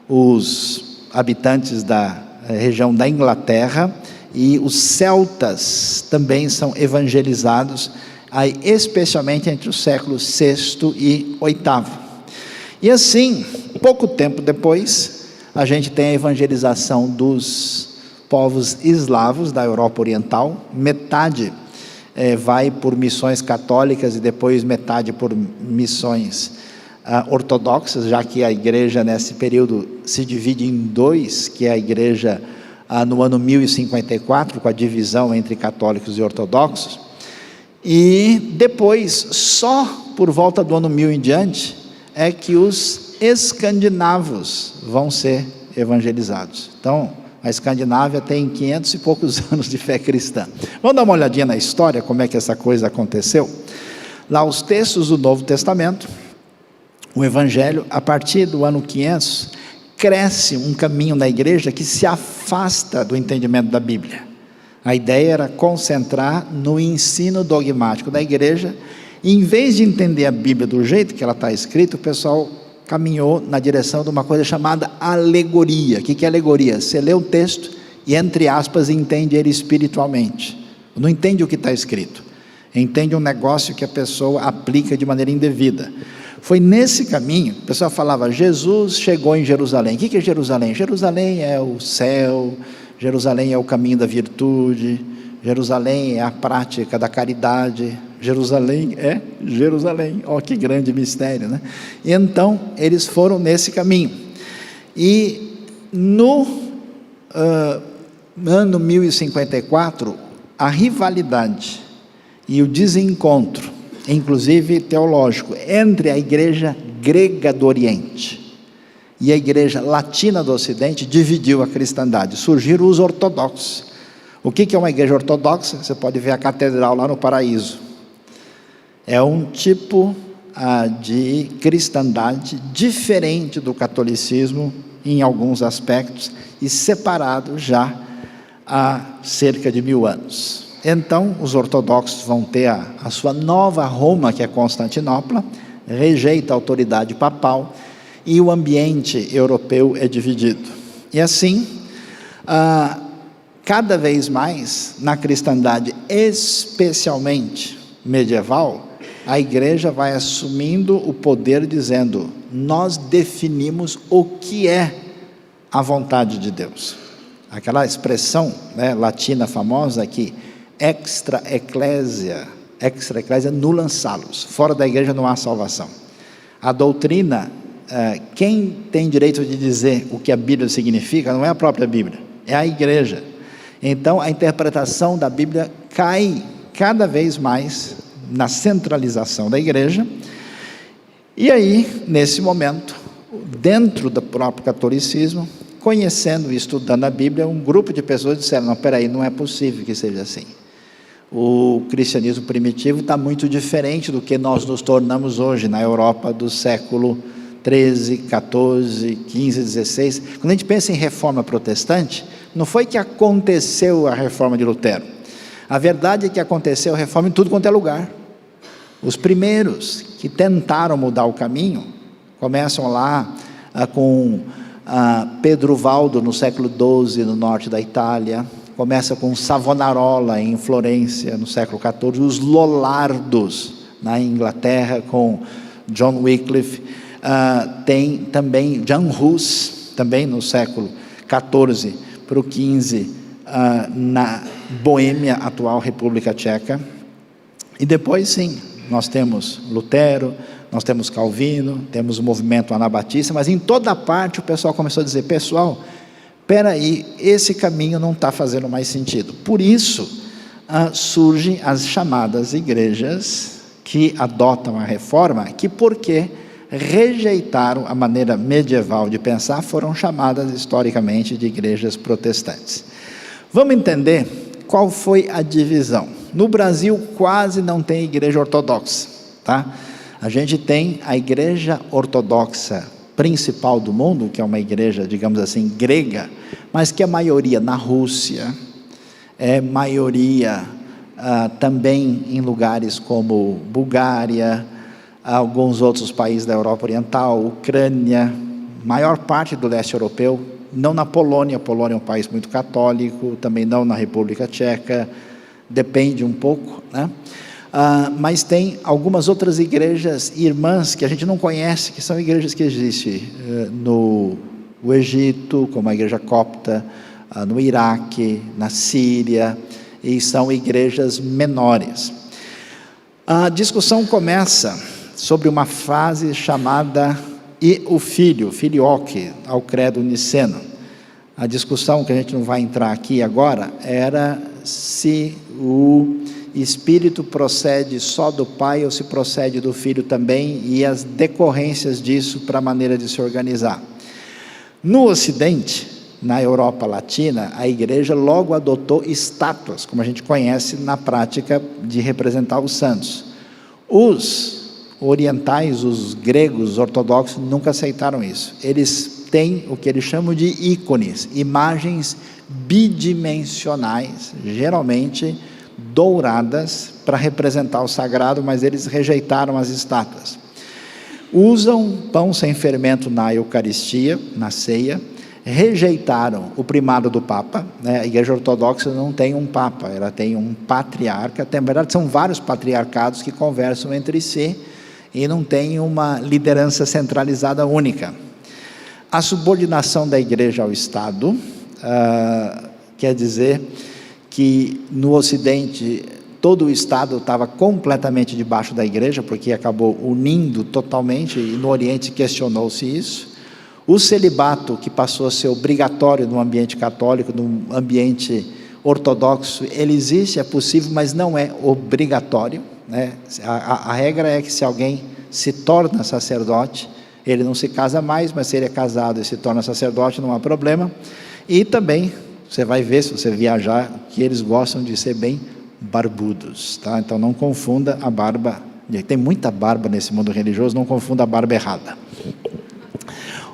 os habitantes da região da Inglaterra, e os celtas também são evangelizados, aí, especialmente entre os séculos VI e VIII. E assim, pouco tempo depois, a gente tem a evangelização dos povos eslavos da Europa Oriental. Metade vai por missões católicas e depois metade por missões ortodoxas, já que a igreja nesse período se divide em dois, que é a igreja no ano 1054, com a divisão entre católicos e ortodoxos. E depois, só por volta do ano 1000 em diante, é que os escandinavos vão ser evangelizados. Então, a Escandinávia tem 500 e poucos anos de fé cristã. Vamos dar uma olhadinha na história, como é que essa coisa aconteceu? Lá os textos do Novo Testamento, o Evangelho, a partir do ano 500, cresce um caminho na igreja que se afasta do entendimento da Bíblia. A ideia era concentrar no ensino dogmático da igreja, e em vez de entender a Bíblia do jeito que ela está escrita, o pessoal caminhou na direção de uma coisa chamada alegoria. O que é alegoria? Você lê um texto e, entre aspas, entende ele espiritualmente. Não entende o que está escrito, entende um negócio que a pessoa aplica de maneira indevida. Foi nesse caminho, o pessoal falava, Jesus chegou em Jerusalém. O que é Jerusalém? Jerusalém é o céu, Jerusalém é o caminho da virtude, Jerusalém é a prática da caridade, Jerusalém é Jerusalém. Ó, que grande mistério, né? E então, eles foram nesse caminho. E no ano 1054, a rivalidade e o desencontro, inclusive teológico, entre a igreja grega do Oriente e a igreja latina do Ocidente, dividiu a cristandade. Surgiram os ortodoxos. O que é uma igreja ortodoxa? Você pode ver a catedral lá no Paraíso. É um tipo de cristandade diferente do catolicismo em alguns aspectos, e separado já há cerca de 1000 anos. Então, os ortodoxos vão ter a sua nova Roma, que é Constantinopla, rejeita a autoridade papal, e o ambiente europeu é dividido. E assim, cada vez mais, na cristandade, especialmente medieval, a igreja vai assumindo o poder, dizendo, nós definimos o que é a vontade de Deus. Aquela expressão, né, latina famosa aqui, extra ecclesia nullum salus, fora da igreja não há salvação. A doutrina, quem tem direito de dizer o que a Bíblia significa, não é a própria Bíblia, é a igreja. Então a interpretação da Bíblia cai cada vez mais na centralização da igreja, e aí, nesse momento, dentro do próprio catolicismo, conhecendo e estudando a Bíblia, um grupo de pessoas disseram, não, peraí, não é possível que seja assim. O cristianismo primitivo está muito diferente do que nós nos tornamos hoje na Europa do século 13, 14, 15, 16. Quando a gente pensa em reforma protestante, não foi que aconteceu a reforma de Lutero. A verdade é que aconteceu a reforma em tudo quanto é lugar. Os primeiros que tentaram mudar o caminho, começam lá com Pedro Valdo no século XII, no norte da Itália, começa com Savonarola em Florença, no século XIV, os Lollardos na Inglaterra, com John Wycliffe, tem também Jan Hus, também no século XIV para o XV, na Boêmia, atual República Tcheca. E depois sim, nós temos Lutero, nós temos Calvino, temos o movimento anabatista, mas em toda parte o pessoal começou a dizer, pessoal, espera aí, esse caminho não está fazendo mais sentido. Por isso, surgem as chamadas igrejas que adotam a reforma, que porque rejeitaram a maneira medieval de pensar, foram chamadas historicamente de igrejas protestantes. Vamos entender qual foi a divisão. No Brasil quase não tem igreja ortodoxa, tá? A gente tem a igreja ortodoxa principal do mundo, que é uma igreja, digamos assim, grega, mas que a maioria na Rússia, maioria também em lugares como Bulgária, alguns outros países da Europa Oriental, Ucrânia, maior parte do leste europeu, não na Polônia. A Polônia é um país muito católico, também não na República Tcheca, depende um pouco, né? Mas tem algumas outras igrejas irmãs que a gente não conhece, que são igrejas que existem no Egito, como a igreja copta, no Iraque, na Síria, e são igrejas menores. A discussão começa sobre uma frase chamada "e o filho", filioque, ao credo niceno. A discussão, que a gente não vai entrar aqui agora, era se o Espírito procede só do Pai ou se procede do Filho também, e as decorrências disso para a maneira de se organizar. No Ocidente, na Europa Latina, a igreja logo adotou estátuas, como a gente conhece na prática de representar os santos. Os orientais, os gregos, os ortodoxos, nunca aceitaram isso. Eles têm o que eles chamam de ícones, imagens bidimensionais, geralmente douradas, para representar o sagrado, mas eles rejeitaram as estátuas. Usam pão sem fermento na Eucaristia, na ceia. Rejeitaram o primado do Papa, né? A igreja ortodoxa não tem um Papa, ela tem um patriarca. Na verdade, são vários patriarcados que conversam entre si e não tem uma liderança centralizada única. A subordinação da igreja ao Estado, quer dizer que no Ocidente todo o Estado estava completamente debaixo da igreja, porque acabou unindo totalmente, e no Oriente questionou-se isso. O celibato, que passou a ser obrigatório no ambiente católico, no ambiente ortodoxo, ele existe, é possível, mas não é obrigatório, né? A regra é que se alguém se torna sacerdote, ele não se casa mais, mas se ele é casado e se torna sacerdote, não há problema. E também, você vai ver, se você viajar, que eles gostam de ser bem barbudos, tá? Então não confunda a barba, tem muita barba nesse mundo religioso, não confunda a barba errada.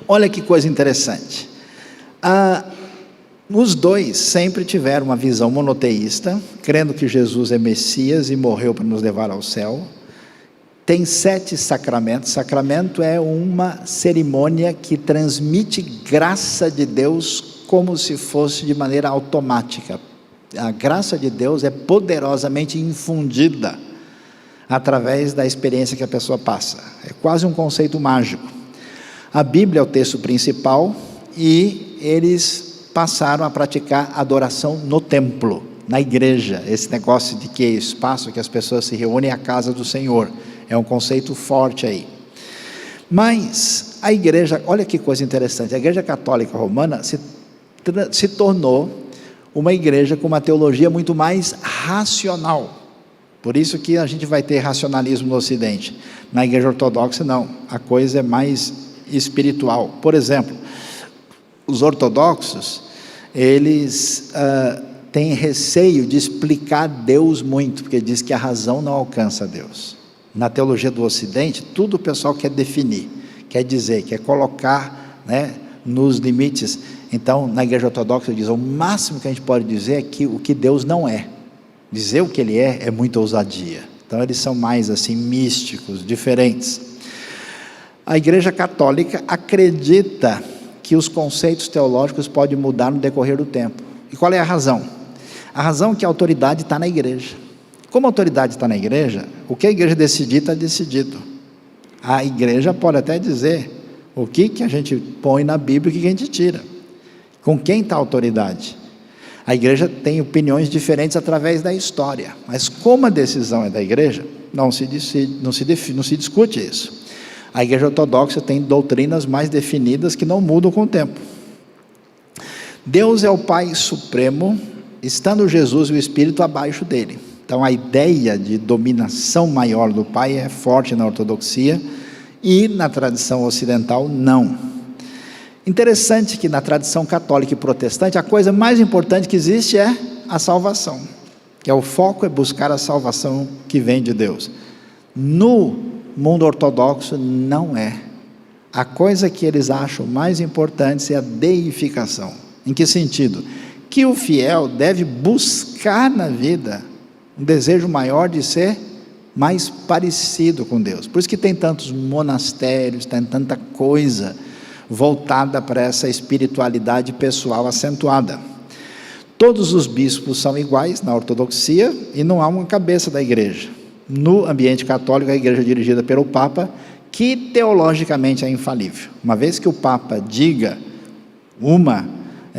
Olha que coisa interessante. Os dois sempre tiveram uma visão monoteísta, crendo que Jesus é Messias e morreu para nos levar ao céu. Tem 7 sacramentos. Sacramento é uma cerimônia que transmite graça de Deus como se fosse de maneira automática. A graça de Deus é poderosamente infundida através da experiência que a pessoa passa. É quase um conceito mágico. A Bíblia é o texto principal e eles passaram a praticar adoração no templo, na igreja. Esse negócio de que é espaço que as pessoas se reúnem à casa do Senhor. É um conceito forte aí. Mas a igreja, olha que coisa interessante, a igreja católica romana se tornou uma igreja com uma teologia muito mais racional. Por isso que a gente vai ter racionalismo no Ocidente. Na igreja ortodoxa não, a coisa é mais espiritual. Por exemplo, os ortodoxos, eles têm receio de explicar Deus muito, porque diz que a razão não alcança Deus. Na teologia do Ocidente, tudo o pessoal quer definir, quer dizer, quer colocar, né, nos limites. Então, na igreja ortodoxa diz, o máximo que a gente pode dizer é que o que Deus não é. Dizer o que Ele é muita ousadia. Então, eles são mais assim, místicos, diferentes. A igreja católica acredita que os conceitos teológicos podem mudar no decorrer do tempo. E qual é a razão? A razão é que a autoridade está na igreja. Como a autoridade está na igreja, o que a igreja decidir está decidido. A igreja pode até dizer o que a gente põe na Bíblia e o que a gente tira. Com quem está a autoridade? A igreja tem opiniões diferentes através da história, mas como a decisão é da igreja, não se discute isso. A igreja ortodoxa tem doutrinas mais definidas que não mudam com o tempo. Deus é o Pai Supremo, estando Jesus e o Espírito abaixo dele. Então a ideia de dominação maior do Pai é forte na ortodoxia e na tradição ocidental não. Interessante que na tradição católica e protestante a coisa mais importante que existe é a salvação, que é o foco, é buscar a salvação que vem de Deus. No mundo ortodoxo não é. A coisa que eles acham mais importante é a deificação. Em que sentido? Que o fiel deve buscar na vida um desejo maior de ser mais parecido com Deus. Por isso que tem tantos monastérios, tem tanta coisa voltada para essa espiritualidade pessoal acentuada. Todos os bispos são iguais na ortodoxia e não há uma cabeça da igreja. No ambiente católico, a igreja é dirigida pelo Papa, que teologicamente é infalível. Uma vez que o Papa diga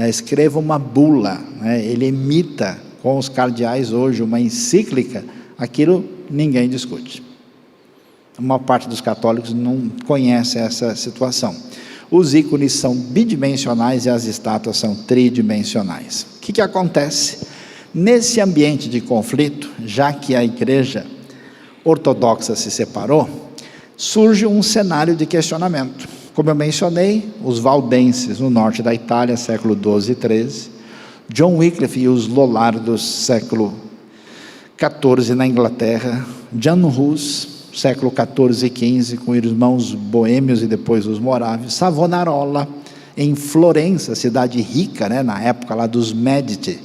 escreva uma bula, ele emita com os cardeais hoje uma encíclica, aquilo ninguém discute. A maior parte dos católicos não conhece essa situação. Os ícones são bidimensionais e as estátuas são tridimensionais. O que acontece? Nesse ambiente de conflito, já que a igreja ortodoxa se separou, surge um cenário de questionamento. Como eu mencionei, os valdenses no norte da Itália, século XII e XIII, John Wycliffe e os Lollardos, século XIV na Inglaterra, Jan Hus, século XIV e XV, com irmãos boêmios e depois os morávios, Savonarola, em Florença, cidade rica, na época lá dos Médici,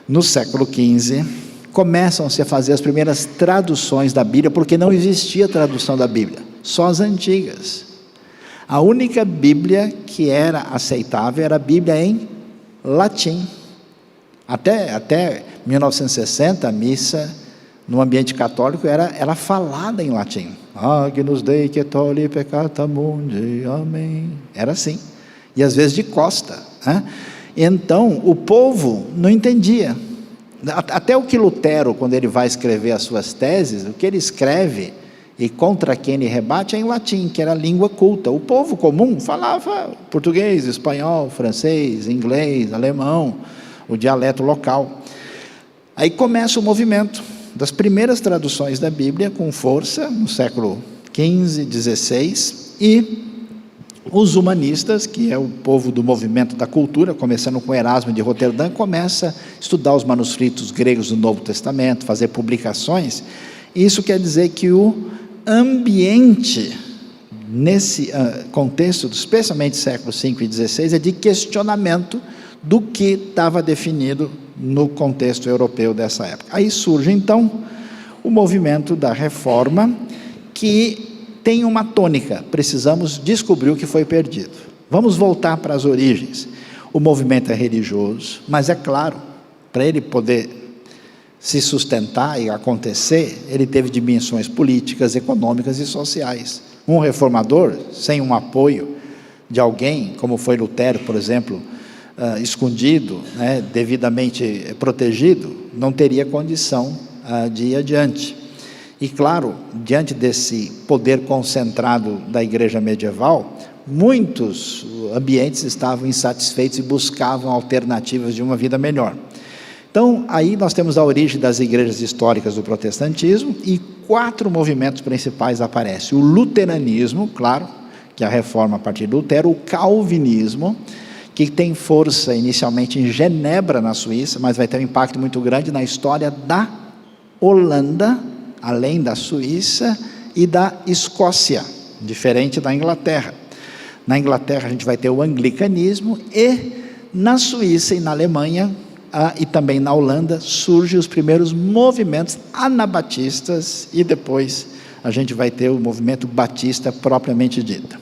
no século XV, começam-se a fazer as primeiras traduções da Bíblia, porque não existia tradução da Bíblia, só as antigas. A única Bíblia que era aceitável era a Bíblia em latim. Até 1960, a missa no ambiente católico era falada em latim. Agnus Dei que tolli peccata mundi, amém. Era assim, e às vezes de costa. Então, o povo não entendia. Até o que Lutero, quando ele vai escrever as suas teses, o que ele escreve e contra quem ele rebate é em latim, que era a língua culta. O povo comum falava português, espanhol, francês, inglês, alemão, o dialeto local. Aí começa o movimento das primeiras traduções da Bíblia com força, no século XV, XVI, e os humanistas, que é o povo do movimento da cultura, começando com Erasmo de Roterdã, começa a estudar os manuscritos gregos do Novo Testamento, fazer publicações. Isso quer dizer que o ambiente, nesse contexto, especialmente século V e XVI, é de questionamento do que estava definido no contexto europeu dessa época. Aí surge, então, o movimento da Reforma, que tem uma tônica: precisamos descobrir o que foi perdido. Vamos voltar para as origens. O movimento é religioso, mas é claro, para ele poder se sustentar e acontecer, ele teve dimensões políticas, econômicas e sociais. Um reformador, sem um apoio de alguém, como foi Lutero, por exemplo, escondido, devidamente protegido, não teria condição de ir adiante. E claro, diante desse poder concentrado da igreja medieval, muitos ambientes estavam insatisfeitos e buscavam alternativas de uma vida melhor. Então, aí nós temos a origem das igrejas históricas do protestantismo, e 4 movimentos principais aparecem. O luteranismo, claro, que é a reforma a partir de Lutero. O calvinismo, que tem força inicialmente em Genebra, na Suíça, mas vai ter um impacto muito grande na história da Holanda, além da Suíça e da Escócia, diferente da Inglaterra. Na Inglaterra a gente vai ter o anglicanismo, e na Suíça e na Alemanha e também na Holanda surgem os primeiros movimentos anabatistas, e depois a gente vai ter o movimento batista propriamente dito.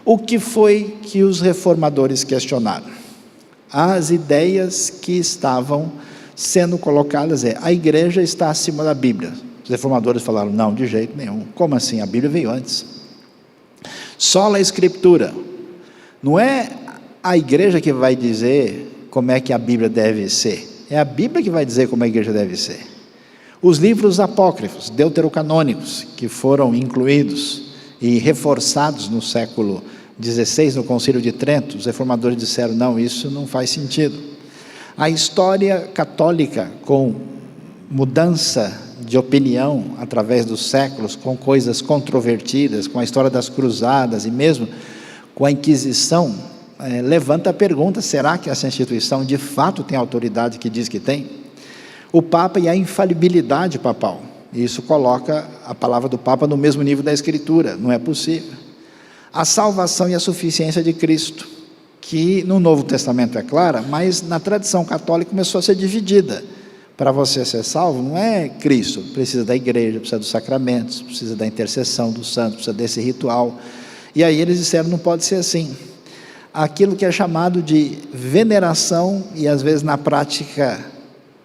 O que foi que os reformadores questionaram? As ideias que estavam sendo colocadas a igreja está acima da Bíblia. Os reformadores falaram: não, de jeito nenhum. Como assim? A Bíblia veio antes. Sola Escritura. Não é a igreja que vai dizer como é que a Bíblia deve ser, é a Bíblia que vai dizer como a igreja deve ser. Os livros apócrifos, deuterocanônicos, que foram incluídos e reforçados no século XVI, no Concílio de Trento, os reformadores disseram: não, isso não faz sentido. A história católica, com mudança de opinião através dos séculos, com coisas controvertidas, com a história das cruzadas e mesmo com a Inquisição, levanta a pergunta: será que essa instituição de fato tem a autoridade que diz que tem? O Papa e a infalibilidade papal, isso coloca a palavra do Papa no mesmo nível da Escritura, não é possível. a salvação e a suficiência de Cristo, que no Novo Testamento é clara, mas na tradição católica começou a ser dividida. Para você ser salvo, não é Cristo, precisa da igreja, precisa dos sacramentos, precisa da intercessão dos santos, precisa desse ritual. E aí eles disseram, não pode ser assim. Aquilo que é chamado de veneração, e às vezes na prática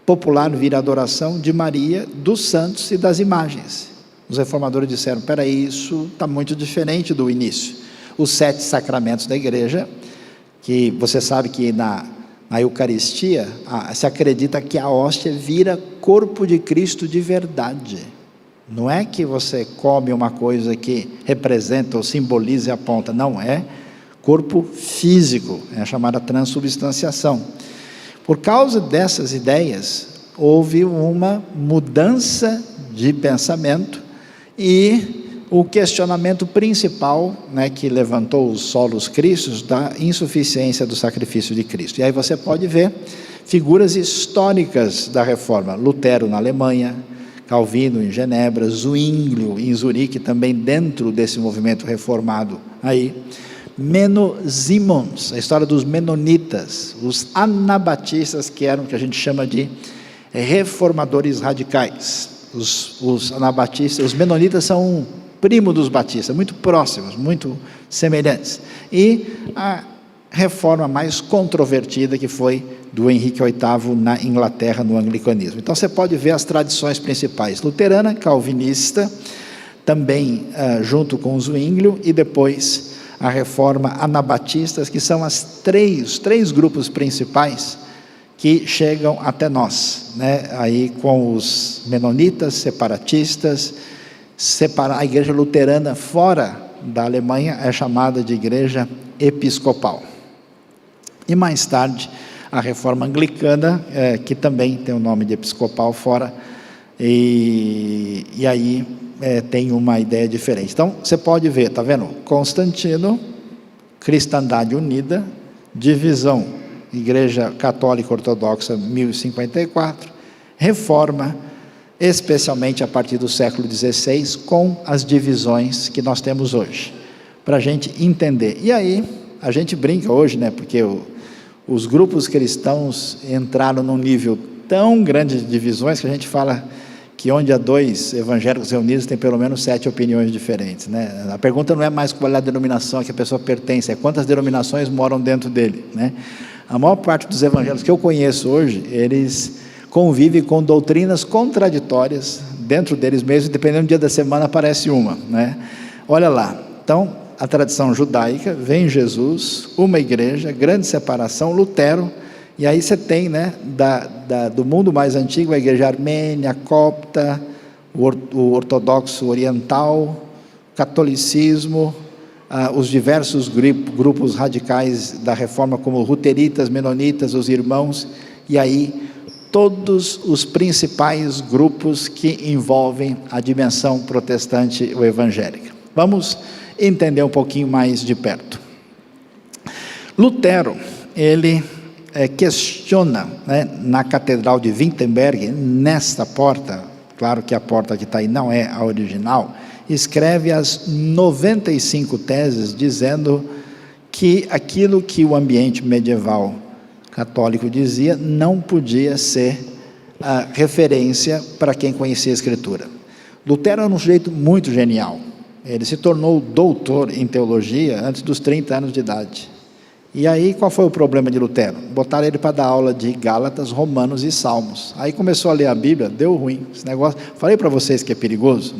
popular vira adoração, de Maria, dos santos e das imagens. Os reformadores disseram, peraí, isso está muito diferente do início. Os 7 sacramentos da igreja, que você sabe que na Eucaristia, se acredita que a hóstia vira corpo de Cristo de verdade. Não é que você come uma coisa que representa ou simboliza e aponta, não, é corpo físico, é a chamada transubstanciação. Por causa dessas ideias, houve uma mudança de pensamento, e o questionamento principal, que levantou os solos cristos, da insuficiência do sacrifício de Cristo. E aí você pode ver figuras históricas da reforma: Lutero na Alemanha, Calvino em Genebra, Zwinglio em Zurique, também dentro desse movimento reformado aí. Simons, a história dos menonitas, os anabatistas, que eram o que a gente chama de reformadores radicais. Os anabatistas, os menonitas são primo dos batistas, muito próximos, muito semelhantes. E a reforma mais controvertida, que foi do Henrique VIII na Inglaterra, no anglicanismo. Então você pode ver as tradições principais: luterana, calvinista, também junto com Zwinglio, e depois a reforma anabatistas, que são os três grupos principais que chegam até nós, aí com os menonitas, separatistas. A igreja luterana fora da Alemanha é chamada de igreja episcopal. E mais tarde a reforma anglicana, que também tem o nome de episcopal fora, e aí tem uma ideia diferente. Então você pode ver, está vendo? Constantino, cristandade unida, divisão, igreja católica ortodoxa 1054, reforma, especialmente a partir do século XVI, com as divisões que nós temos hoje, para a gente entender. E aí a gente brinca hoje, porque os grupos cristãos entraram num nível tão grande de divisões, que a gente fala que onde há 2 evangélicos reunidos tem pelo menos 7 opiniões diferentes, A pergunta não é mais qual é a denominação a que a pessoa pertence, é quantas denominações moram dentro dele, A maior parte dos evangélicos que eu conheço hoje, eles convivem com doutrinas contraditórias dentro deles mesmos, dependendo do dia da semana aparece uma, Olha lá, então a tradição judaica, vem Jesus, uma igreja, grande separação, Lutero, e aí você tem, do mundo mais antigo, a igreja armênia, copta, o ortodoxo oriental, catolicismo, os diversos grupos radicais da reforma, como luteritas, menonitas, os irmãos, e aí todos os principais grupos que envolvem a dimensão protestante ou evangélica. Vamos entender um pouquinho mais de perto. Lutero, ele questiona, na Catedral de Wittenberg, nesta porta, claro que a porta que está aí não é a original, escreve as 95 teses, dizendo que aquilo que o ambiente medieval católico dizia não podia ser a referência para quem conhecia a Escritura. Lutero era um sujeito muito genial. Ele se tornou doutor em teologia antes dos 30 anos de idade. E aí, qual foi o problema de Lutero? Botaram ele para dar aula de Gálatas, Romanos e Salmos. Aí começou a ler a Bíblia, deu ruim esse negócio. Falei para vocês que é perigoso,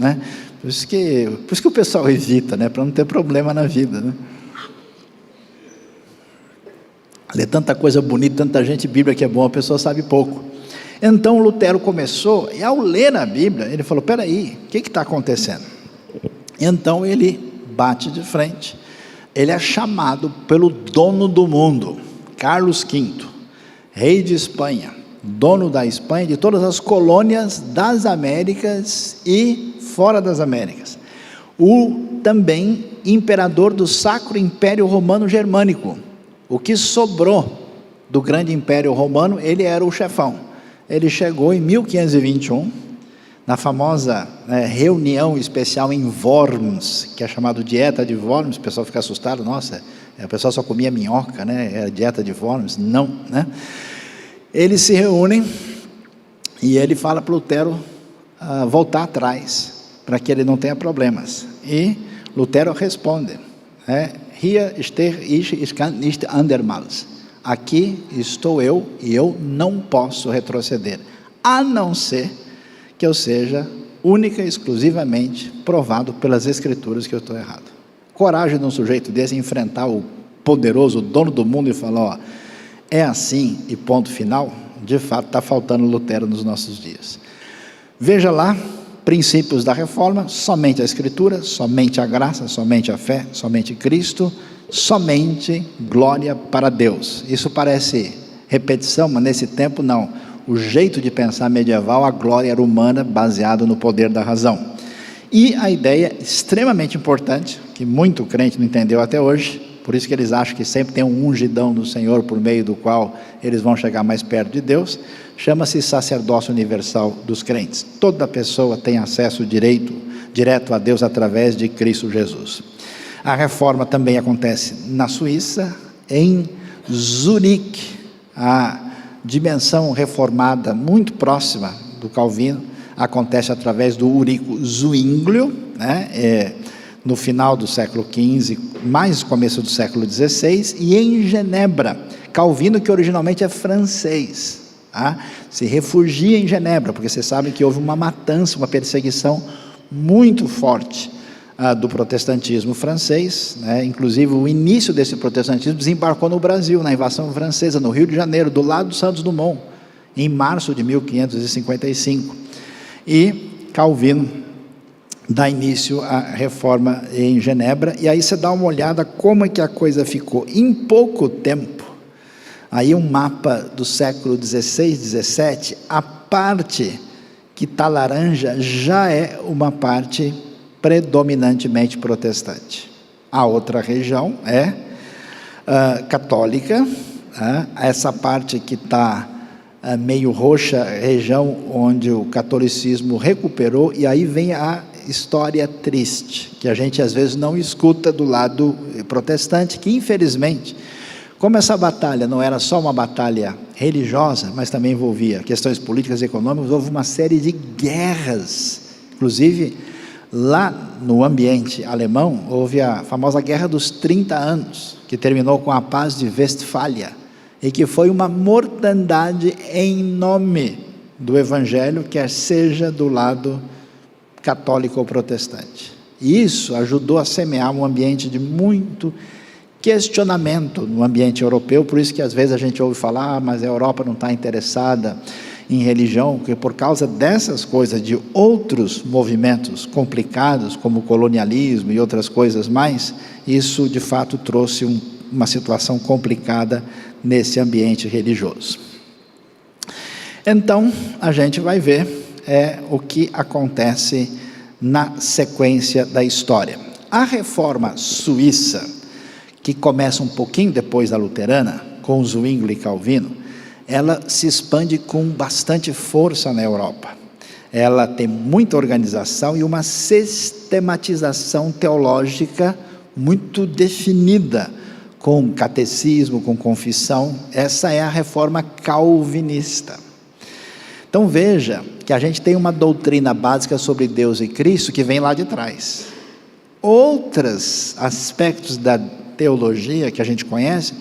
Por isso que o pessoal evita, para não ter problema na vida, Ler tanta coisa bonita, tanta gente, Bíblia que é bom, a pessoa sabe pouco. Então Lutero começou, e ao ler a Bíblia, ele falou, peraí, o que está acontecendo? Então ele bate de frente. Ele é chamado pelo dono do mundo, Carlos V, rei de Espanha, dono da Espanha, de todas as colônias das Américas e fora das Américas. O também imperador do Sacro Império Romano Germânico. O que sobrou do grande Império Romano, ele era o chefão. Ele chegou em 1521, Na famosa reunião especial em Worms, que é chamado dieta de Worms, o pessoal fica assustado, nossa, o pessoal só comia minhoca, né? Era dieta de Worms. Não, né? Eles se reúnem e ele fala para Lutero voltar atrás, para que ele não tenha problemas. E Lutero responde, Hier stehe ich kann nicht andermals. Aqui estou eu e eu não posso retroceder, a não ser que eu seja única e exclusivamente provado pelas Escrituras que eu estou errado. Coragem de um sujeito desse enfrentar o poderoso, o dono do mundo e falar, é assim e ponto final, de fato está faltando Lutero nos nossos dias. Veja lá, princípios da reforma, somente a Escritura, somente a graça, somente a fé, somente Cristo, somente glória para Deus. Isso parece repetição, mas nesse tempo não. O jeito de pensar medieval, a glória era humana, baseado no poder da razão. E a ideia extremamente importante, que muito crente não entendeu até hoje, por isso que eles acham que sempre tem um ungidão do Senhor, por meio do qual eles vão chegar mais perto de Deus, chama-se sacerdócio universal dos crentes. Toda pessoa tem acesso direto a Deus através de Cristo Jesus. A reforma também acontece na Suíça, em Zurique, a dimensão reformada muito próxima do Calvino, acontece através do Ulrico Zwinglio, no final do século XV, mais começo do século XVI, e em Genebra, Calvino, que originalmente é francês, se refugia em Genebra, porque vocês sabem que houve uma matança, uma perseguição muito forte do protestantismo francês, inclusive o início desse protestantismo desembarcou no Brasil, na invasão francesa, no Rio de Janeiro, do lado do Santos Dumont, em março de 1555, e Calvino dá início à reforma em Genebra, e aí você dá uma olhada como é que a coisa ficou, em pouco tempo, aí um mapa do século XVI, XVII, a parte que está laranja já é uma parte predominantemente protestante. A outra região é católica, essa parte que está meio roxa, região onde o catolicismo recuperou, e aí vem a história triste, que a gente às vezes não escuta do lado protestante, que infelizmente, como essa batalha não era só uma batalha religiosa, mas também envolvia questões políticas e econômicas, houve uma série de guerras, inclusive lá no ambiente alemão, houve a famosa Guerra dos 30 anos, que terminou com a Paz de Westfália, e que foi uma mortandade em nome do Evangelho, quer seja do lado católico ou protestante. E isso ajudou a semear um ambiente de muito questionamento no ambiente europeu, por isso que às vezes a gente ouve falar, mas a Europa não está interessada em religião, porque por causa dessas coisas, de outros movimentos complicados, como o colonialismo e outras coisas mais, isso de fato trouxe uma situação complicada nesse ambiente religioso. Então, a gente vai ver o que acontece na sequência da história. A reforma suíça, que começa um pouquinho depois da luterana, com Zwinglio e Calvino, ela se expande com bastante força na Europa. Ela tem muita organização e uma sistematização teológica muito definida, com catecismo, com confissão. Essa é a reforma calvinista. Então veja que a gente tem uma doutrina básica sobre Deus e Cristo que vem lá de trás. Outros aspectos da teologia que a gente conhece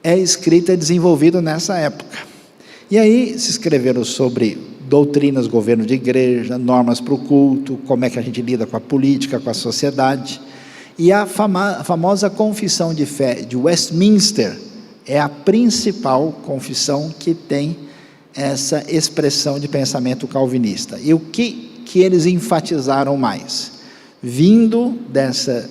é escrito e desenvolvido nessa época. E aí se escreveram sobre doutrinas, governo de igreja, normas para o culto, como é que a gente lida com a política, com a sociedade. E a famosa confissão de fé de Westminster é a principal confissão que tem essa expressão de pensamento calvinista. E o que eles enfatizaram mais? Vindo dessa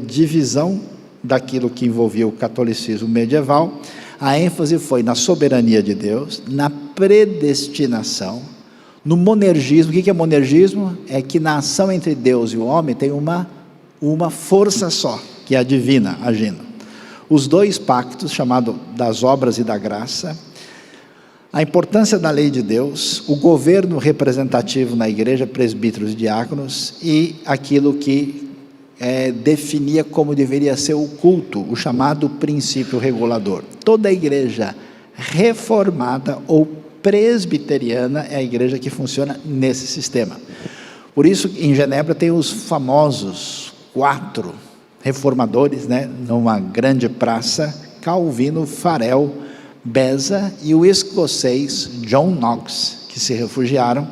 divisão daquilo que envolvia o catolicismo medieval, a ênfase foi na soberania de Deus, na predestinação, no monergismo. O que é monergismo? É que na ação entre Deus e o homem tem uma força só, que é a divina agindo. Os dois pactos, chamados das obras e da graça, A importância da lei de Deus, o governo representativo na igreja, presbíteros e diáconos, e aquilo que definia como deveria ser o culto, o chamado princípio regulador. Toda a igreja reformada ou presbiteriana é a igreja que funciona nesse sistema. Por isso, em Genebra tem os famosos 4 reformadores, numa grande praça: Calvino, Farel, Beza e o escocês John Knox, que se refugiaram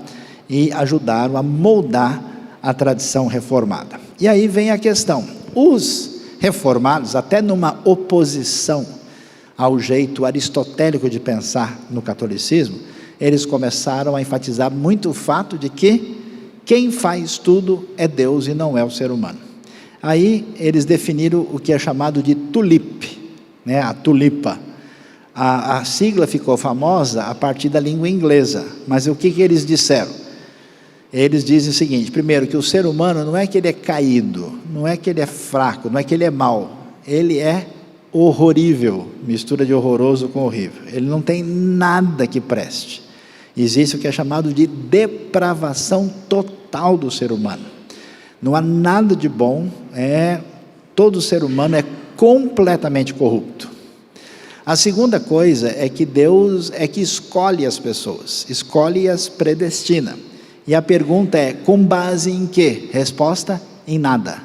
e ajudaram a moldar a tradição reformada. E aí vem a questão: os reformados, até numa oposição ao jeito aristotélico de pensar no catolicismo, eles começaram a enfatizar muito o fato de que quem faz tudo é Deus e não é o ser humano. Aí eles definiram o que é chamado de tulip, a tulipa. A sigla ficou famosa a partir da língua inglesa, mas o que eles disseram? Eles dizem o seguinte: primeiro, que o ser humano não é que ele é caído, não é que ele é fraco, não é que ele é mau, ele é horrorível, mistura de horroroso com horrível. Ele não tem nada que preste. Existe o que é chamado de depravação total do ser humano. Não há nada de bom, todo ser humano é completamente corrupto. A segunda coisa é que Deus é que escolhe as pessoas, escolhe e as predestina. E a pergunta é: com base em quê? Resposta: em nada.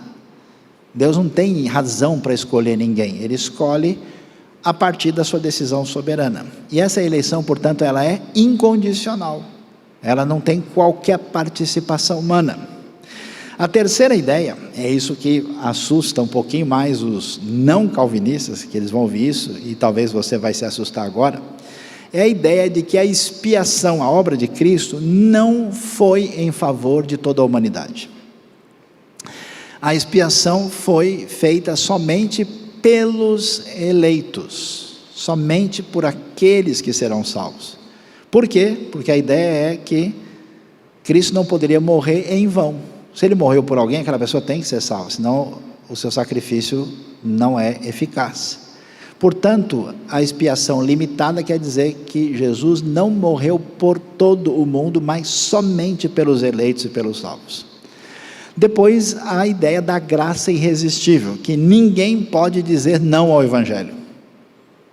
Deus não tem razão para escolher ninguém, Ele escolhe a partir da sua decisão soberana. E essa eleição, portanto, ela é incondicional, ela não tem qualquer participação humana. A terceira ideia, é isso que assusta um pouquinho mais os não calvinistas, que eles vão ouvir isso, e talvez você vai se assustar agora, é a ideia de que a expiação, a obra de Cristo, não foi em favor de toda a humanidade. A expiação foi feita somente pelos eleitos, somente por aqueles que serão salvos. Por quê? Porque a ideia é que Cristo não poderia morrer em vão. Se Ele morreu por alguém, aquela pessoa tem que ser salva, senão o seu sacrifício não é eficaz. Portanto, a expiação limitada quer dizer que Jesus não morreu por todo o mundo, mas somente pelos eleitos e pelos salvos. Depois, a ideia da graça irresistível, que ninguém pode dizer não ao Evangelho.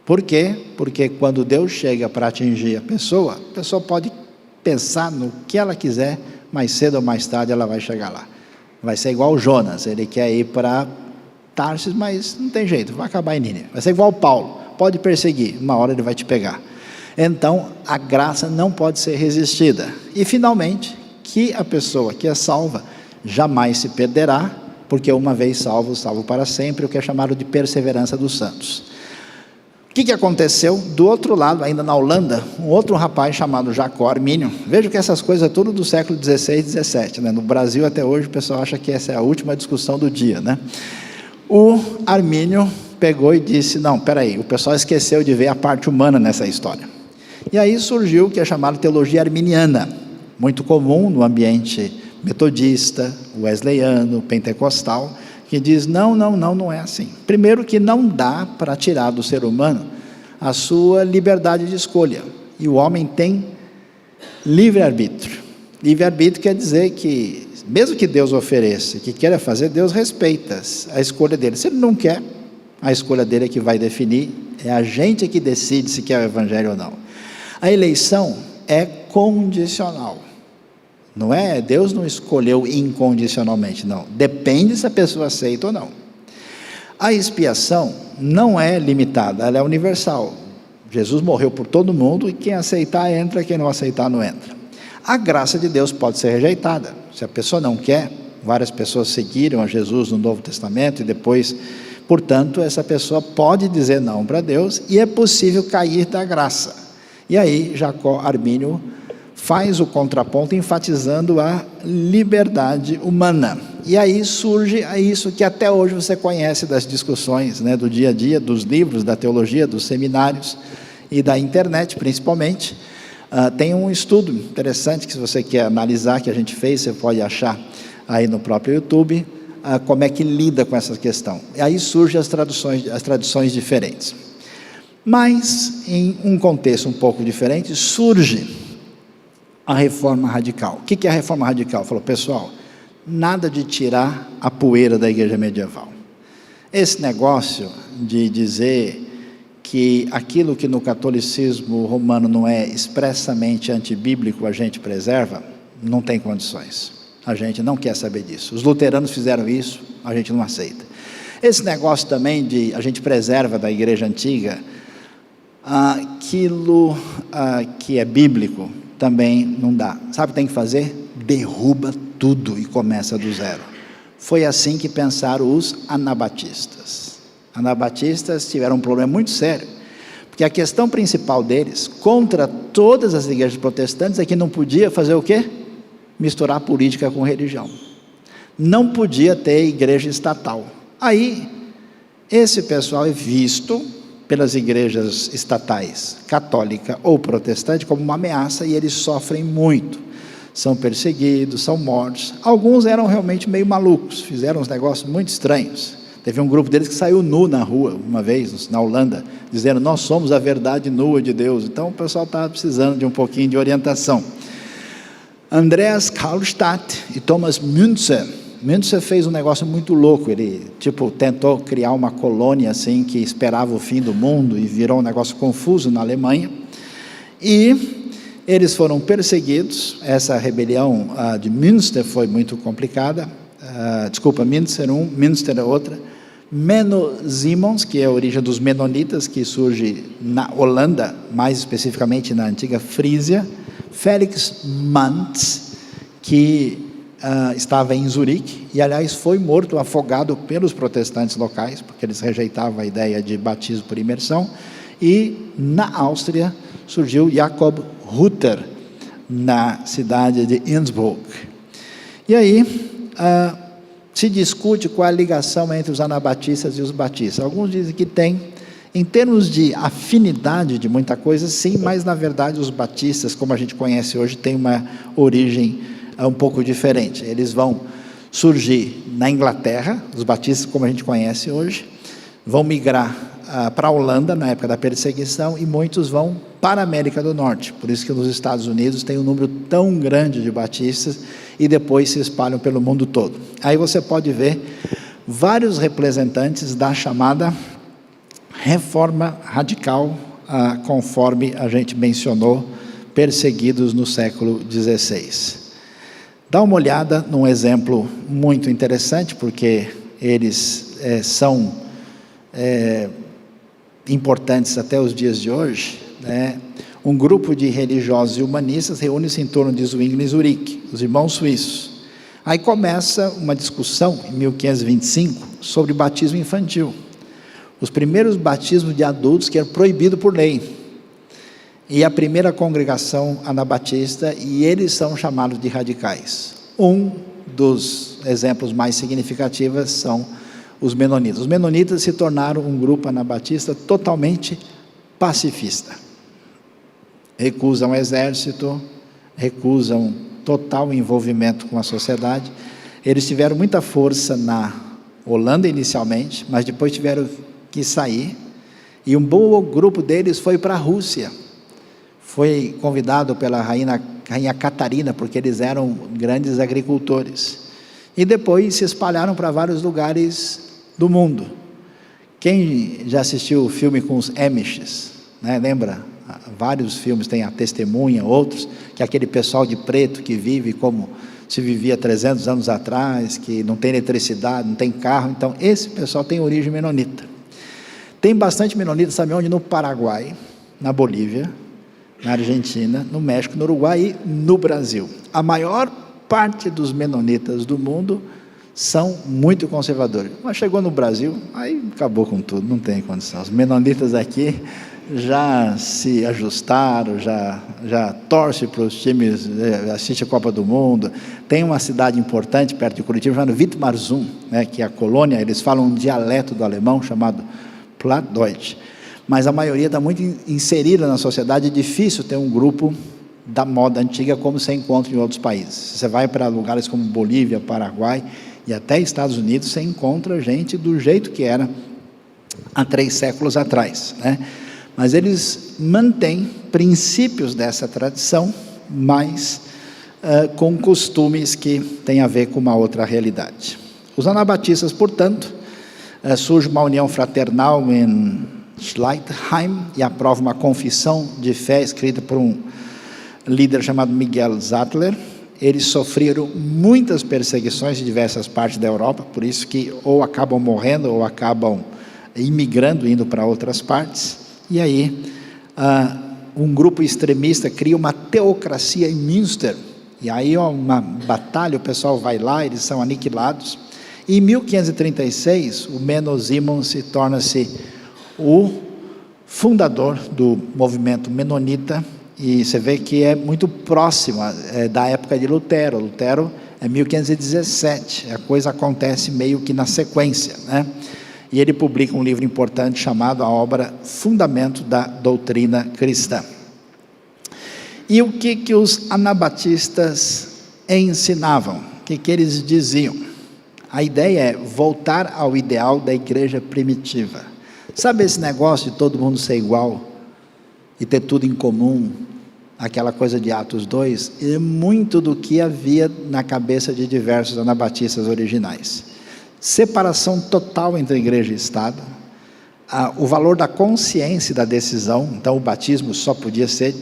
Por quê? Porque quando Deus chega para atingir a pessoa pode pensar no que ela quiser, mais cedo ou mais tarde ela vai chegar lá. Vai ser igual o Jonas, ele quer ir para Tarsis, mas não tem jeito, vai acabar em Nínive. Vai ser igual o Paulo, pode perseguir, uma hora ele vai te pegar. Então, a graça não pode ser resistida. E finalmente, que a pessoa que é salva jamais se perderá, porque uma vez salvo, salvo para sempre, o que é chamado de perseverança dos santos. O que aconteceu? Do outro lado, ainda na Holanda, um outro rapaz chamado Jacó Armínio. Veja que essas coisas tudo do século 16 e 17, no Brasil até hoje o pessoal acha que essa é a última discussão do dia, O Armínio pegou e disse: não, peraí, o pessoal esqueceu de ver a parte humana nessa história. E aí surgiu o que é chamado teologia arminiana, muito comum no ambiente metodista, wesleyano, pentecostal, que diz: não é assim. Primeiro, que não dá para tirar do ser humano a sua liberdade de escolha, e o homem tem livre-arbítrio. Livre-arbítrio quer dizer que, mesmo que Deus ofereça, que queira fazer, Deus respeita a escolha dele. Se ele não quer, a escolha dele é que vai definir, é a gente que decide se quer o Evangelho ou não. A eleição é condicional. Não é, Deus não escolheu incondicionalmente, não. Depende se a pessoa aceita ou não. A expiação não é limitada, ela é universal. Jesus morreu por todo mundo e quem aceitar entra, quem não aceitar não entra. A graça de Deus pode ser rejeitada. Se a pessoa não quer, várias pessoas seguiram a Jesus no Novo Testamento e depois, portanto, essa pessoa pode dizer não para Deus e é possível cair da graça. E aí, Jacó Armínio faz o contraponto enfatizando a liberdade humana. E aí surge isso que até hoje você conhece das discussões, do dia a dia, dos livros, da teologia, dos seminários e da internet principalmente. Tem um estudo interessante que, se você quer analisar, que a gente fez, você pode achar aí no próprio YouTube, como é que lida com essa questão. E aí surgem as tradições diferentes. Mas, em um contexto um pouco diferente, surge a reforma radical. O que é a reforma radical? Falou, pessoal, nada de tirar a poeira da igreja medieval. Esse negócio de dizer que aquilo que no catolicismo romano não é expressamente antibíblico, a gente preserva, não tem condições. A gente não quer saber disso. Os luteranos fizeram isso, a gente não aceita. Esse negócio também de a gente preserva da igreja antiga, aquilo que é bíblico, também não dá. Sabe o que tem que fazer? Derruba tudo e começa do zero. Foi assim que pensaram os anabatistas. Anabatistas tiveram um problema muito sério, porque a questão principal deles, contra todas as igrejas protestantes, é que não podia fazer o quê? Misturar política com religião. Não podia ter igreja estatal. Aí, esse pessoal é visto pelas igrejas estatais, católica ou protestante, como uma ameaça, e eles sofrem muito. São perseguidos, são mortos. Alguns eram realmente meio malucos, fizeram uns negócios muito estranhos. Teve um grupo deles que saiu nu na rua, uma vez, na Holanda, dizendo, nós somos a verdade nua de Deus. Então, o pessoal estava precisando de um pouquinho de orientação. Andreas Karlstadt e Thomas Müntzer. Müntzer fez um negócio muito louco, ele tentou criar uma colônia assim, que esperava o fim do mundo, e virou um negócio confuso na Alemanha, e eles foram perseguidos. Essa rebelião de Münster foi muito complicada, Münster um, Münster é outra. Menno Simons, que é a origem dos menonitas, que surge na Holanda, mais especificamente na antiga Frísia. Felix Manz, que estava em Zurique, e aliás foi morto, afogado pelos protestantes locais, porque eles rejeitavam a ideia de batismo por imersão. E na Áustria surgiu Jakob Rutter, na cidade de Innsbruck. E aí se discute qual a ligação entre os anabatistas e os batistas. Alguns dizem que tem, em termos de afinidade de muita coisa, sim, mas na verdade os batistas, como a gente conhece hoje, têm uma origem um pouco diferente. Eles vão surgir na Inglaterra, os batistas como a gente conhece hoje, vão migrar para a Holanda na época da perseguição, e muitos vão para a América do Norte. Por isso que nos Estados Unidos tem um número tão grande de batistas, e depois se espalham pelo mundo todo. Aí você pode ver vários representantes da chamada reforma radical, conforme a gente mencionou, perseguidos no século XVI. Dá uma olhada num exemplo muito interessante, porque eles são importantes até os dias de hoje, né? Um grupo de religiosos e humanistas reúne-se em torno de Zwingli e Zurique, os irmãos suíços. Aí começa uma discussão, em 1525, sobre batismo infantil. Os primeiros batismos de adultos que eram proibidos por lei. E a primeira congregação anabatista, e eles são chamados de radicais. Um dos exemplos mais significativos são os menonitas. Os menonitas se tornaram um grupo anabatista totalmente pacifista. Recusam o exército, recusam total envolvimento com a sociedade. Eles tiveram muita força na Holanda inicialmente, mas depois tiveram que sair, e um bom grupo deles foi para a Rússia. Foi convidado pela rainha Catarina, porque eles eram grandes agricultores, e depois se espalharam para vários lugares do mundo. Quem já assistiu o filme com os Amishes, né? Lembra? Vários filmes, tem a Testemunha, outros, que é aquele pessoal de preto que vive como se vivia 300 anos atrás, que não tem eletricidade, não tem carro. Então esse pessoal tem origem menonita. Tem bastante menonita, sabe onde? No Paraguai, na Bolívia, na Argentina, no México, no Uruguai e no Brasil. A maior parte dos menonitas do mundo são muito conservadores, mas chegou no Brasil, aí acabou com tudo, não tem condição. Os menonitas aqui já se ajustaram, já torce para os times, assiste a Copa do Mundo. Tem uma cidade importante perto de Curitiba, chamada Wittmarsum, né, que é a colônia, eles falam um dialeto do alemão chamado Plattdeutsch, mas a maioria está muito inserida na sociedade. É difícil ter um grupo da moda antiga como você encontra em outros países. Você vai para lugares como Bolívia, Paraguai e até Estados Unidos, você encontra gente do jeito que era há 3 séculos atrás, né? mas eles mantêm princípios dessa tradição, mas com costumes que têm a ver com uma outra realidade. Os anabatistas, portanto, surge uma união fraternal em Schleitheim e aprova uma confissão de fé escrita por um líder chamado Miguel Sattler. Eles sofreram muitas perseguições em diversas partes da Europa, por isso que ou acabam morrendo ou acabam imigrando, indo para outras partes. E aí um grupo extremista cria uma teocracia em Münster, e aí uma batalha, o pessoal vai lá, eles são aniquilados. Em 1536, o Menno Simons torna-se o fundador do movimento menonita, e você vê que é muito próximo da época de Lutero. Lutero é 1517, a coisa acontece meio que na sequência, né? E ele publica um livro importante chamado a obra Fundamento da Doutrina Cristã. E o que os anabatistas ensinavam? O que eles diziam? A ideia é voltar ao ideal da igreja primitiva. Sabe esse negócio de todo mundo ser igual e ter tudo em comum? Aquela coisa de Atos 2, é muito do que havia na cabeça de diversos anabatistas originais. Separação total entre igreja e Estado, o valor da consciência e da decisão. Então o batismo só podia ser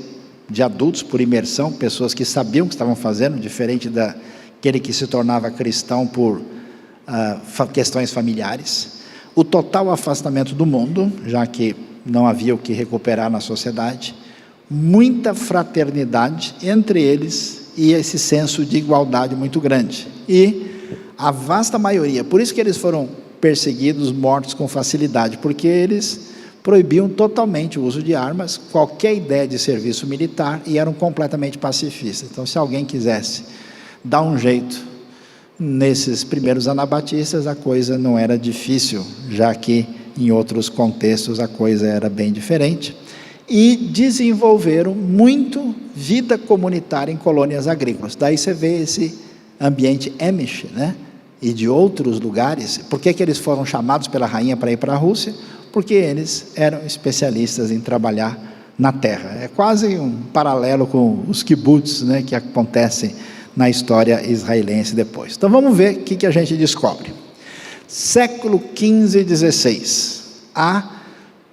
de adultos por imersão, pessoas que sabiam o que estavam fazendo, diferente daquele que se tornava cristão por questões familiares. O total afastamento do mundo, já que não havia o que recuperar na sociedade. Muita fraternidade entre eles e esse senso de igualdade muito grande. E a vasta maioria, por isso que eles foram perseguidos, mortos com facilidade, porque eles proibiam totalmente o uso de armas, qualquer ideia de serviço militar, e eram completamente pacifistas. Então, se alguém quisesse dar um jeito nesses primeiros anabatistas, a coisa não era difícil, já que em outros contextos a coisa era bem diferente. E desenvolveram muito vida comunitária em colônias agrícolas. Daí você vê esse ambiente Amish, né? E de outros lugares. Por que eles foram chamados pela rainha para ir para a Rússia? Porque eles eram especialistas em trabalhar na terra. É quase um paralelo com os kibbutz, né, que acontecem na história israelense depois. Então vamos ver o que a gente descobre. Século XV e XVI, a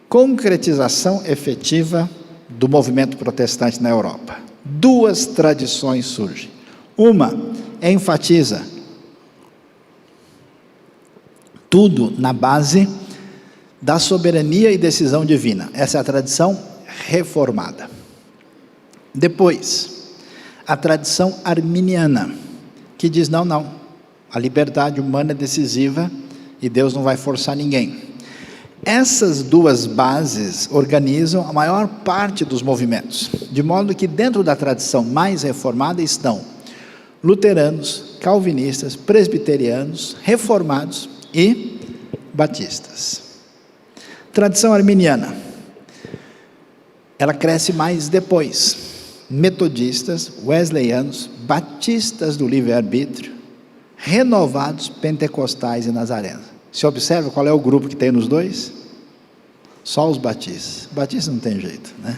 concretização efetiva do movimento protestante na Europa. Duas tradições surgem. Uma enfatiza tudo na base da soberania e decisão divina. Essa é a tradição reformada. Depois, a tradição arminiana, que diz não, a liberdade humana é decisiva e Deus não vai forçar ninguém. Essas duas bases organizam a maior parte dos movimentos, de modo que dentro da tradição mais reformada estão luteranos, calvinistas, presbiterianos, reformados e batistas. Tradição arminiana, ela cresce mais depois. Metodistas, wesleyanos, batistas do livre-arbítrio, renovados, pentecostais e nazarenos. Você observa qual é o grupo que tem nos dois? Só os batistas. Batistas não tem jeito, né?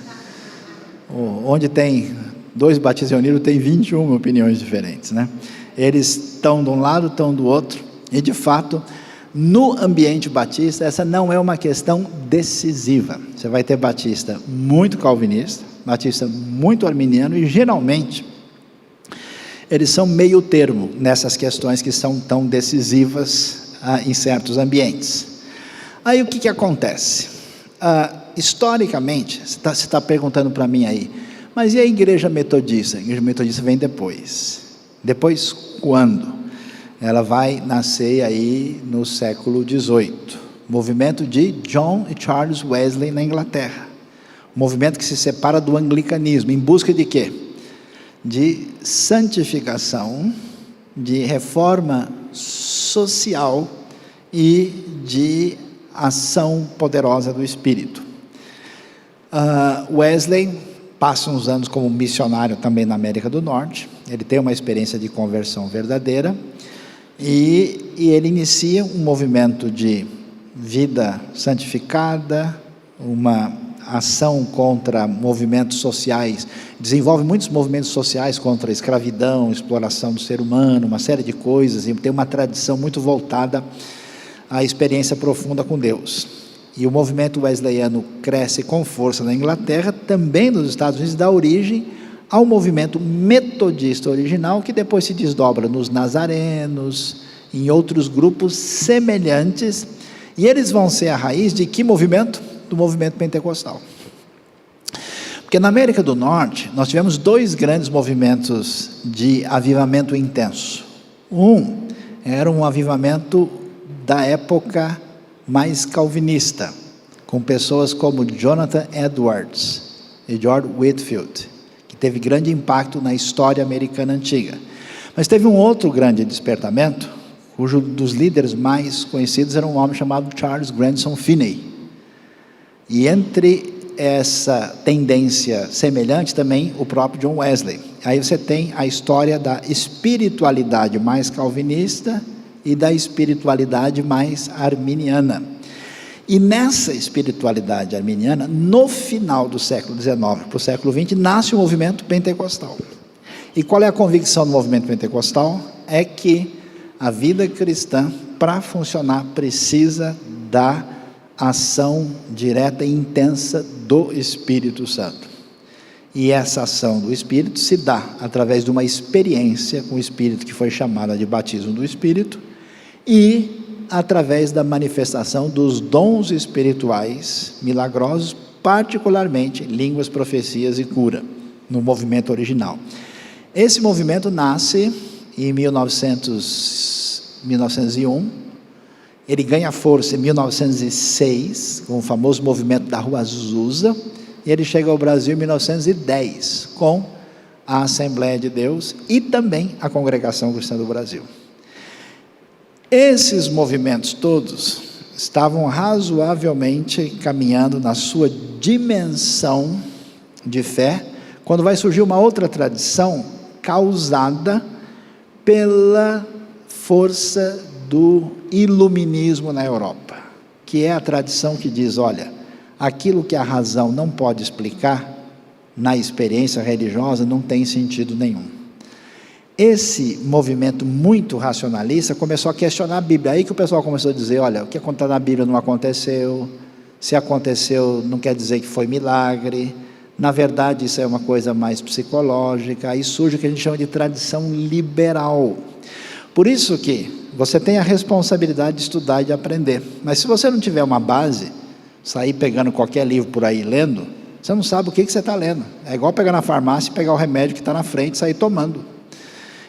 Onde tem dois batistas reunidos, tem 21 opiniões diferentes, né? Eles estão de um lado, estão do outro, e de fato, no ambiente batista, essa não é uma questão decisiva. Você vai ter batista muito calvinista, batista muito arminiano, e geralmente eles são meio termo nessas questões que são tão decisivas em certos ambientes. Aí o que acontece? Historicamente, você está perguntando para mim aí, mas e a igreja metodista? A igreja metodista vem depois. Depois quando? Ela vai nascer aí no século XVIII. Movimento de John e Charles Wesley na Inglaterra. Movimento que se separa do anglicanismo, em busca de quê? De santificação, de reforma social e de ação poderosa do Espírito. Wesley passa uns anos como missionário também na América do Norte. Ele tem uma experiência de conversão verdadeira e ele inicia um movimento de vida santificada, uma ação contra movimentos sociais, desenvolve muitos movimentos sociais contra a escravidão, exploração do ser humano, uma série de coisas, e tem uma tradição muito voltada à experiência profunda com Deus. E o movimento wesleyano cresce com força na Inglaterra, também nos Estados Unidos, dá origem ao movimento metodista original, que depois se desdobra nos nazarenos, em outros grupos semelhantes, e eles vão ser a raiz de que movimento? Do movimento pentecostal. Porque na América do Norte, nós tivemos dois grandes movimentos de avivamento intenso. Um era um avivamento da época mais calvinista, com pessoas como Jonathan Edwards e George Whitefield, que teve grande impacto na história americana antiga. Mas teve um outro grande despertamento, cujo dos líderes mais conhecidos era um homem chamado Charles Grandson Finney. E entre essa tendência semelhante também o próprio John Wesley. Aí você tem a história da espiritualidade mais calvinista e da espiritualidade mais arminiana. E nessa espiritualidade arminiana, no final do século XIX para o século XX, nasce o movimento pentecostal. E qual é a convicção do movimento pentecostal? É que a vida cristã, para funcionar, precisa da ação direta e intensa do Espírito Santo. E essa ação do Espírito se dá através de uma experiência com o Espírito, que foi chamada de batismo do Espírito, e através da manifestação dos dons espirituais milagrosos, particularmente línguas, profecias e cura, no movimento original. Esse movimento nasce em 1901, ele ganha força em 1906, com o famoso movimento da Rua Azusa, e ele chega ao Brasil em 1910, com a Assembleia de Deus e também a Congregação Cristã do Brasil. Esses movimentos todos estavam razoavelmente caminhando na sua dimensão de fé, quando vai surgir uma outra tradição causada pela força do iluminismo na Europa, que é a tradição que diz, olha, aquilo que a razão não pode explicar, na experiência religiosa, não tem sentido nenhum. Esse movimento muito racionalista começou a questionar a Bíblia, aí que o pessoal começou a dizer, olha, o que aconteceu na Bíblia não aconteceu, se aconteceu não quer dizer que foi milagre, na verdade isso é uma coisa mais psicológica, aí surge o que a gente chama de tradição liberal. Por isso que você tem a responsabilidade de estudar e de aprender, mas se você não tiver uma base, sair pegando qualquer livro por aí lendo, você não sabe o que você está lendo. É igual pegar na farmácia e pegar o remédio que está na frente e sair tomando.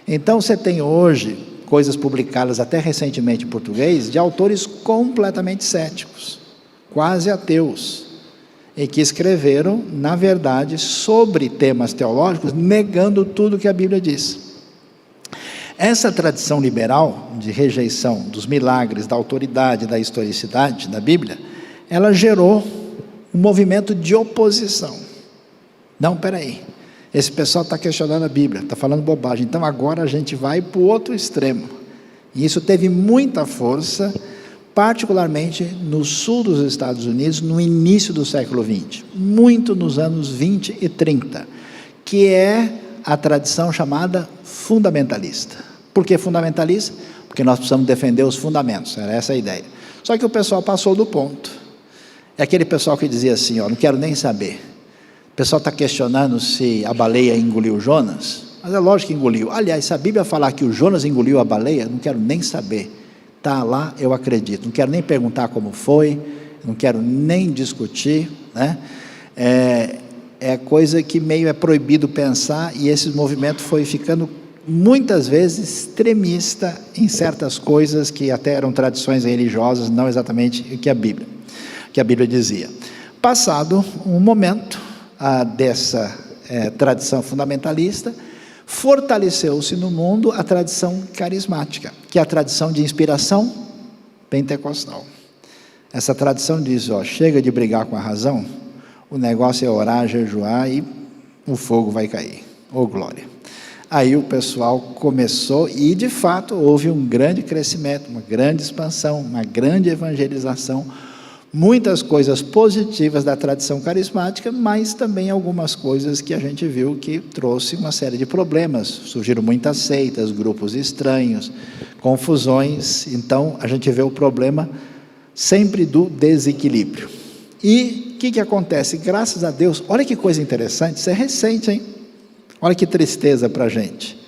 Então você tem hoje coisas publicadas até recentemente em português de autores completamente céticos, quase ateus, e que escreveram, na verdade, sobre temas teológicos, negando tudo que a Bíblia diz. Essa tradição liberal de rejeição dos milagres, da autoridade, da historicidade da Bíblia, ela gerou um movimento de oposição. Não, peraí, esse pessoal está questionando a Bíblia, está falando bobagem, então agora a gente vai para o outro extremo. E isso teve muita força, particularmente no sul dos Estados Unidos, no início do século XX, muito nos anos 20 e 30, que é a tradição chamada fundamentalista. Por que fundamentalista? Porque nós precisamos defender os fundamentos, era essa a ideia. Só que o pessoal passou do ponto. É aquele pessoal que dizia assim, ó, não quero nem saber. O pessoal está questionando se a baleia engoliu Jonas, mas é lógico que engoliu. Aliás, se a Bíblia falar que o Jonas engoliu a baleia, não quero nem saber. Está lá, eu acredito. Não quero nem perguntar como foi, não quero nem discutir, né? É coisa que meio é proibido pensar, e esse movimento foi ficando muitas vezes extremista em certas coisas que até eram tradições religiosas, não exatamente o que a Bíblia dizia. Passado um momento dessa tradição fundamentalista, fortaleceu-se no mundo a tradição carismática, que é a tradição de inspiração pentecostal. Essa tradição diz, ó, chega de brigar com a razão, o negócio é orar, jejuar e o fogo vai cair. Ô glória! Aí o pessoal começou e de fato houve um grande crescimento, uma grande expansão, uma grande evangelização, Muitas coisas positivas da tradição carismática, mas também algumas coisas que a gente viu que trouxe uma série de problemas. Surgiram muitas seitas, grupos estranhos, confusões. Então, a gente vê o problema sempre do desequilíbrio. E o que acontece? Graças a Deus, olha que coisa interessante, isso é recente, hein? Olha que tristeza para a gente.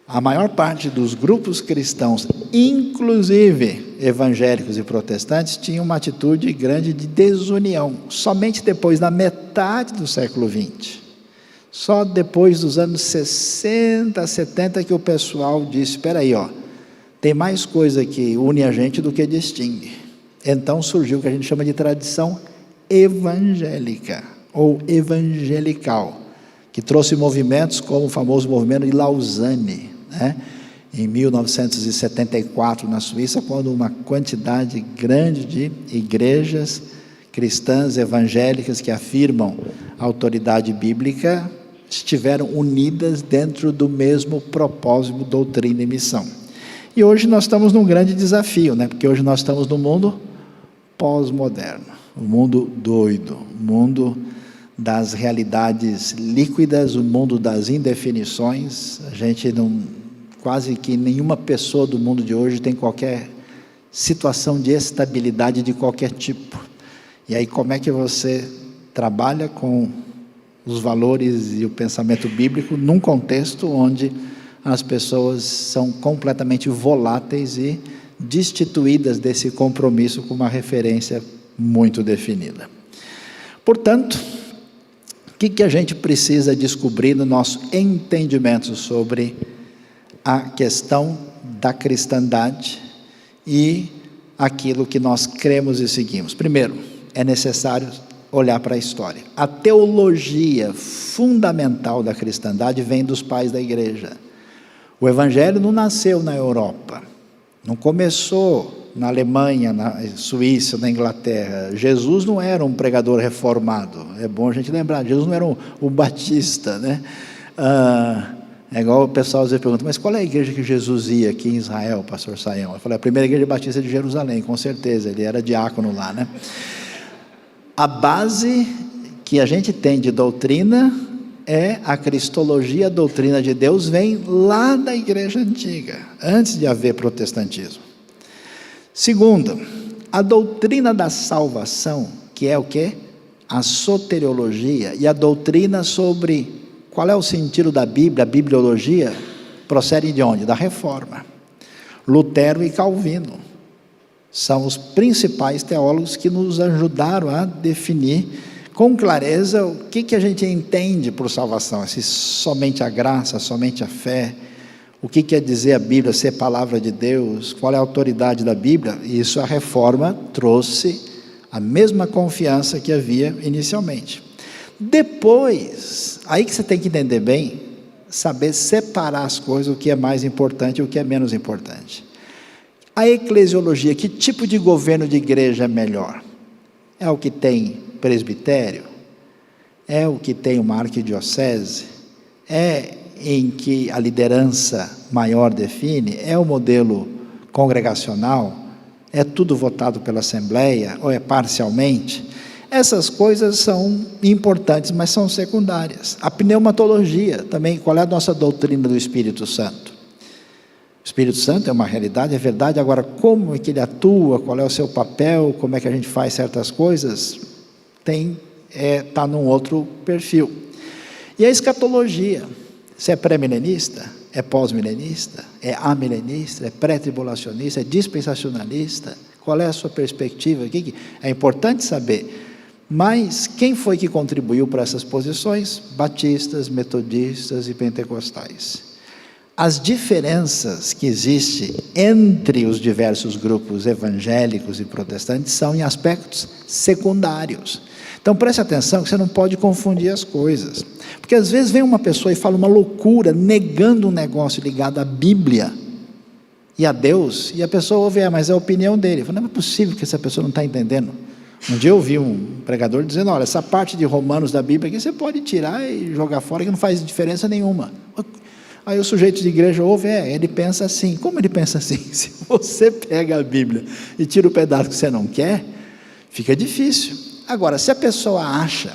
A maior parte dos grupos cristãos, inclusive evangélicos e protestantes, tinha uma atitude grande de desunião. Somente depois, na metade do século XX, só depois dos anos 60, 70, que o pessoal disse, espera aí, tem mais coisa que une a gente do que distingue. Então surgiu o que a gente chama de tradição evangélica, ou evangelical, que trouxe movimentos como o famoso movimento de Lausanne, em 1974 na Suíça, quando uma quantidade grande de igrejas cristãs evangélicas que afirmam a autoridade bíblica estiveram unidas dentro do mesmo propósito, doutrina e missão. E hoje nós estamos num grande desafio, porque hoje nós estamos num mundo pós-moderno, um mundo doido, um mundo das realidades líquidas, o mundo das indefinições. A gente quase que nenhuma pessoa do mundo de hoje tem qualquer situação de estabilidade de qualquer tipo. E aí como é que você trabalha com os valores e o pensamento bíblico num contexto onde as pessoas são completamente voláteis e destituídas desse compromisso com uma referência muito definida? Portanto, o que a gente precisa descobrir no nosso entendimento sobre a questão da cristandade e aquilo que nós cremos e seguimos? Primeiro, é necessário olhar para a história. A teologia fundamental da cristandade vem dos pais da igreja. O evangelho não nasceu na Europa, não começou na Alemanha, na Suíça, na Inglaterra. Jesus não era um pregador reformado, é bom a gente lembrar, Jesus não era um batista, é igual o pessoal às vezes pergunta, mas qual é a igreja que Jesus ia aqui em Israel, pastor Saião? Eu falei, a primeira igreja batista de Jerusalém, com certeza, ele era diácono lá, A base que a gente tem de doutrina é a cristologia, a doutrina de Deus vem lá da igreja antiga, antes de haver protestantismo. Segundo, a doutrina da salvação, que é o quê? A soteriologia, e a doutrina sobre qual é o sentido da Bíblia, a bibliologia, procede de onde? Da Reforma. Lutero e Calvino são os principais teólogos que nos ajudaram a definir com clareza o que a gente entende por salvação, se somente a graça, somente a fé, o que quer dizer a Bíblia, ser palavra de Deus, qual é a autoridade da Bíblia. Isso a Reforma trouxe a mesma confiança que havia inicialmente. Depois, aí que você tem que entender bem, saber separar as coisas, o que é mais importante e o que é menos importante. A eclesiologia, que tipo de governo de igreja é melhor? É o que tem presbitério? É o que tem uma arquidiocese? É em que a liderança maior define? É o modelo congregacional? É tudo votado pela Assembleia ou é parcialmente? Essas coisas são importantes, mas são secundárias. A pneumatologia também, qual é a nossa doutrina do Espírito Santo? O Espírito Santo é uma realidade, é verdade, agora como é que ele atua, qual é o seu papel, como é que a gente faz certas coisas, está num outro perfil. E a escatologia, se é pré-milenista, é pós-milenista, é amilenista, é pré-tribulacionista, é dispensacionalista, qual é a sua perspectiva? É importante saber. Mas quem foi que contribuiu para essas posições? Batistas, metodistas e pentecostais. As diferenças que existem entre os diversos grupos evangélicos e protestantes são em aspectos secundários. Então preste atenção que você não pode confundir as coisas, porque às vezes vem uma pessoa e fala uma loucura, negando um negócio ligado à Bíblia e a Deus, e a pessoa ouve, mas é a opinião dele. Eu falo, não é possível que essa pessoa não está entendendo. Um dia eu ouvi um pregador dizendo, olha, essa parte de Romanos da Bíblia aqui você pode tirar e jogar fora, que não faz diferença nenhuma. Aí o sujeito de igreja ouve, ele pensa assim. Como ele pensa assim? Se você pega a Bíblia e tira o pedaço que você não quer, fica difícil. Agora, se a pessoa acha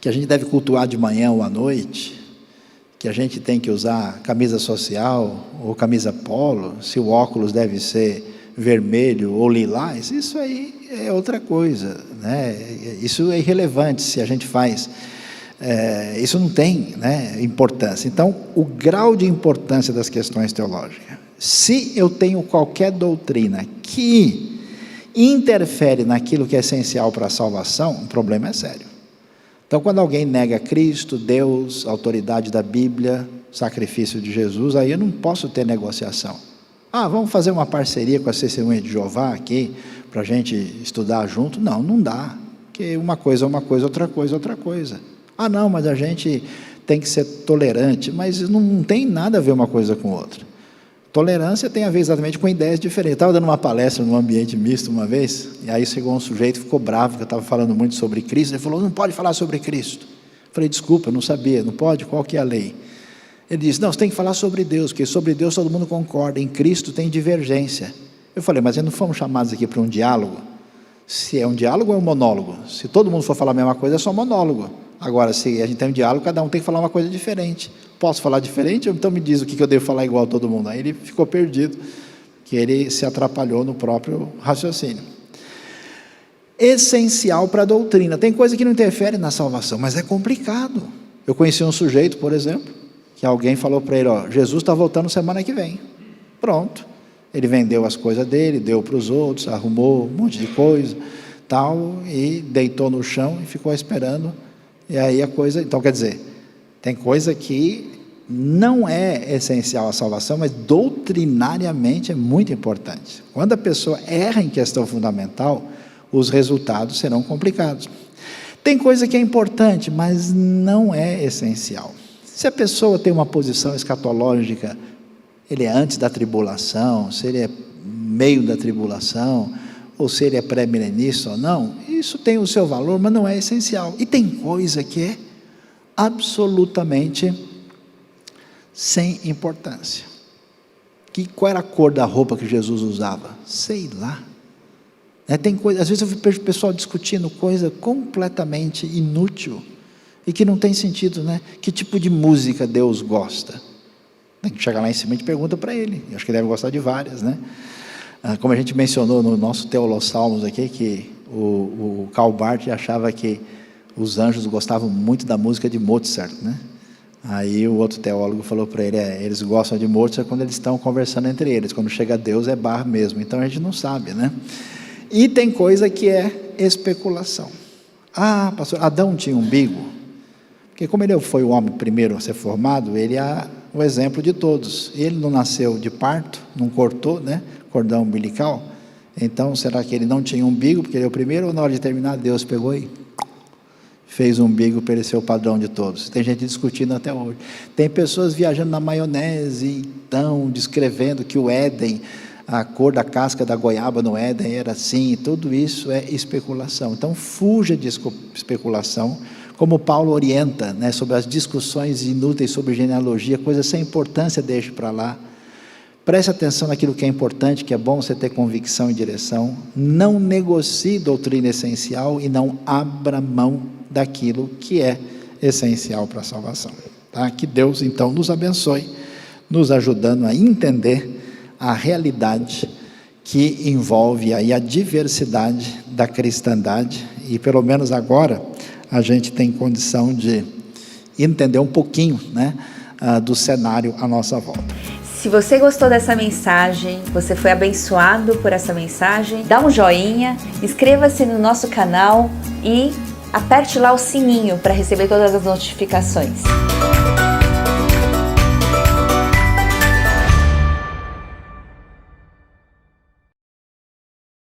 que a gente deve cultuar de manhã ou à noite, que a gente tem que usar camisa social ou camisa polo, se o óculos deve ser vermelho ou lilás, isso aí é outra coisa, né? Isso é irrelevante se a gente faz, isso não tem, né, importância. Então, o grau de importância das questões teológicas, se eu tenho qualquer doutrina que interfere naquilo que é essencial para a salvação, o problema é sério. Então, quando alguém nega Cristo, Deus, a autoridade da Bíblia, sacrifício de Jesus, aí eu não posso ter negociação. Vamos fazer uma parceria com a Testemunha de Jeová aqui, para a gente estudar junto? Não, não dá, porque uma coisa é uma coisa, outra coisa é outra coisa. Não, mas a gente tem que ser tolerante, mas não tem nada a ver uma coisa com outra. Tolerância tem a ver exatamente com ideias diferentes. Eu estava dando uma palestra num ambiente misto uma vez, e aí chegou um sujeito, ficou bravo, que eu estava falando muito sobre Cristo, ele falou, não pode falar sobre Cristo. Eu falei, desculpa, eu não sabia, não pode? Qual que é a lei? Ele disse, não, você tem que falar sobre Deus, porque sobre Deus todo mundo concorda, em Cristo tem divergência. Eu falei, mas não fomos chamados aqui para um diálogo? Se é um diálogo ou é um monólogo? Se todo mundo for falar a mesma coisa, é só monólogo. Agora, se a gente tem um diálogo, cada um tem que falar uma coisa diferente. Posso falar diferente? Então me diz o que eu devo falar igual a todo mundo. Aí ele ficou perdido, que ele se atrapalhou no próprio raciocínio. Essencial para a doutrina. Tem coisa que não interfere na salvação, mas é complicado. Eu conheci um sujeito, por exemplo, que alguém falou para ele, Jesus está voltando semana que vem. Pronto. Ele vendeu as coisas dele, deu para os outros, arrumou um monte de coisa, tal, e deitou no chão e ficou esperando. E aí a coisa, então quer dizer, tem coisa que não é essencial à salvação, mas doutrinariamente é muito importante. Quando a pessoa erra em questão fundamental, os resultados serão complicados. Tem coisa que é importante, mas não é essencial. Se a pessoa tem uma posição escatológica, ele é antes da tribulação, se ele é meio da tribulação, ou se ele é pré-milenista ou não, isso tem o seu valor, mas não é essencial. E tem coisa que é absolutamente sem importância. Qual era a cor da roupa que Jesus usava? Sei lá. Tem coisa, às vezes eu vejo o pessoal discutindo coisa completamente inútil e que não tem sentido, né? Que tipo de música Deus gosta? Tem que chegar lá em cima e a gente pergunta para ele. Eu acho que ele deve gostar de várias, né? Como a gente mencionou no nosso Teolossalmos aqui, que o Karl Barth achava que os anjos gostavam muito da música de Mozart, né? Aí o outro teólogo falou para ele, eles gostam de Mozart quando eles estão conversando entre eles, quando chega Deus é Bach mesmo, então a gente não sabe, né? E tem coisa que é especulação. Pastor, Adão tinha umbigo, porque como ele foi o homem primeiro a ser formado, ele é o exemplo de todos, ele não nasceu de parto, não cortou, né, cordão umbilical, então será que ele não tinha umbigo, porque ele é o primeiro, ou na hora de terminar, Deus pegou e fez um umbigo para ele ser o padrão de todos? Tem gente discutindo até hoje, tem pessoas viajando na maionese, então, descrevendo que o Éden, a cor da casca da goiaba no Éden era assim, tudo isso é especulação. Então fuja de especulação, como Paulo orienta, né, sobre as discussões inúteis sobre genealogia, coisas sem importância, deixe para lá. Preste atenção naquilo que é importante, que é bom você ter convicção e direção. Não negocie doutrina essencial e não abra mão daquilo que é essencial para a salvação. Tá? Que Deus então nos abençoe, nos ajudando a entender a realidade que envolve aí a diversidade da cristandade, e pelo menos agora a gente tem condição de entender um pouquinho, né, do cenário à nossa volta. Se você gostou dessa mensagem, você foi abençoado por essa mensagem, dá um joinha, inscreva-se no nosso canal e aperte lá o sininho para receber todas as notificações.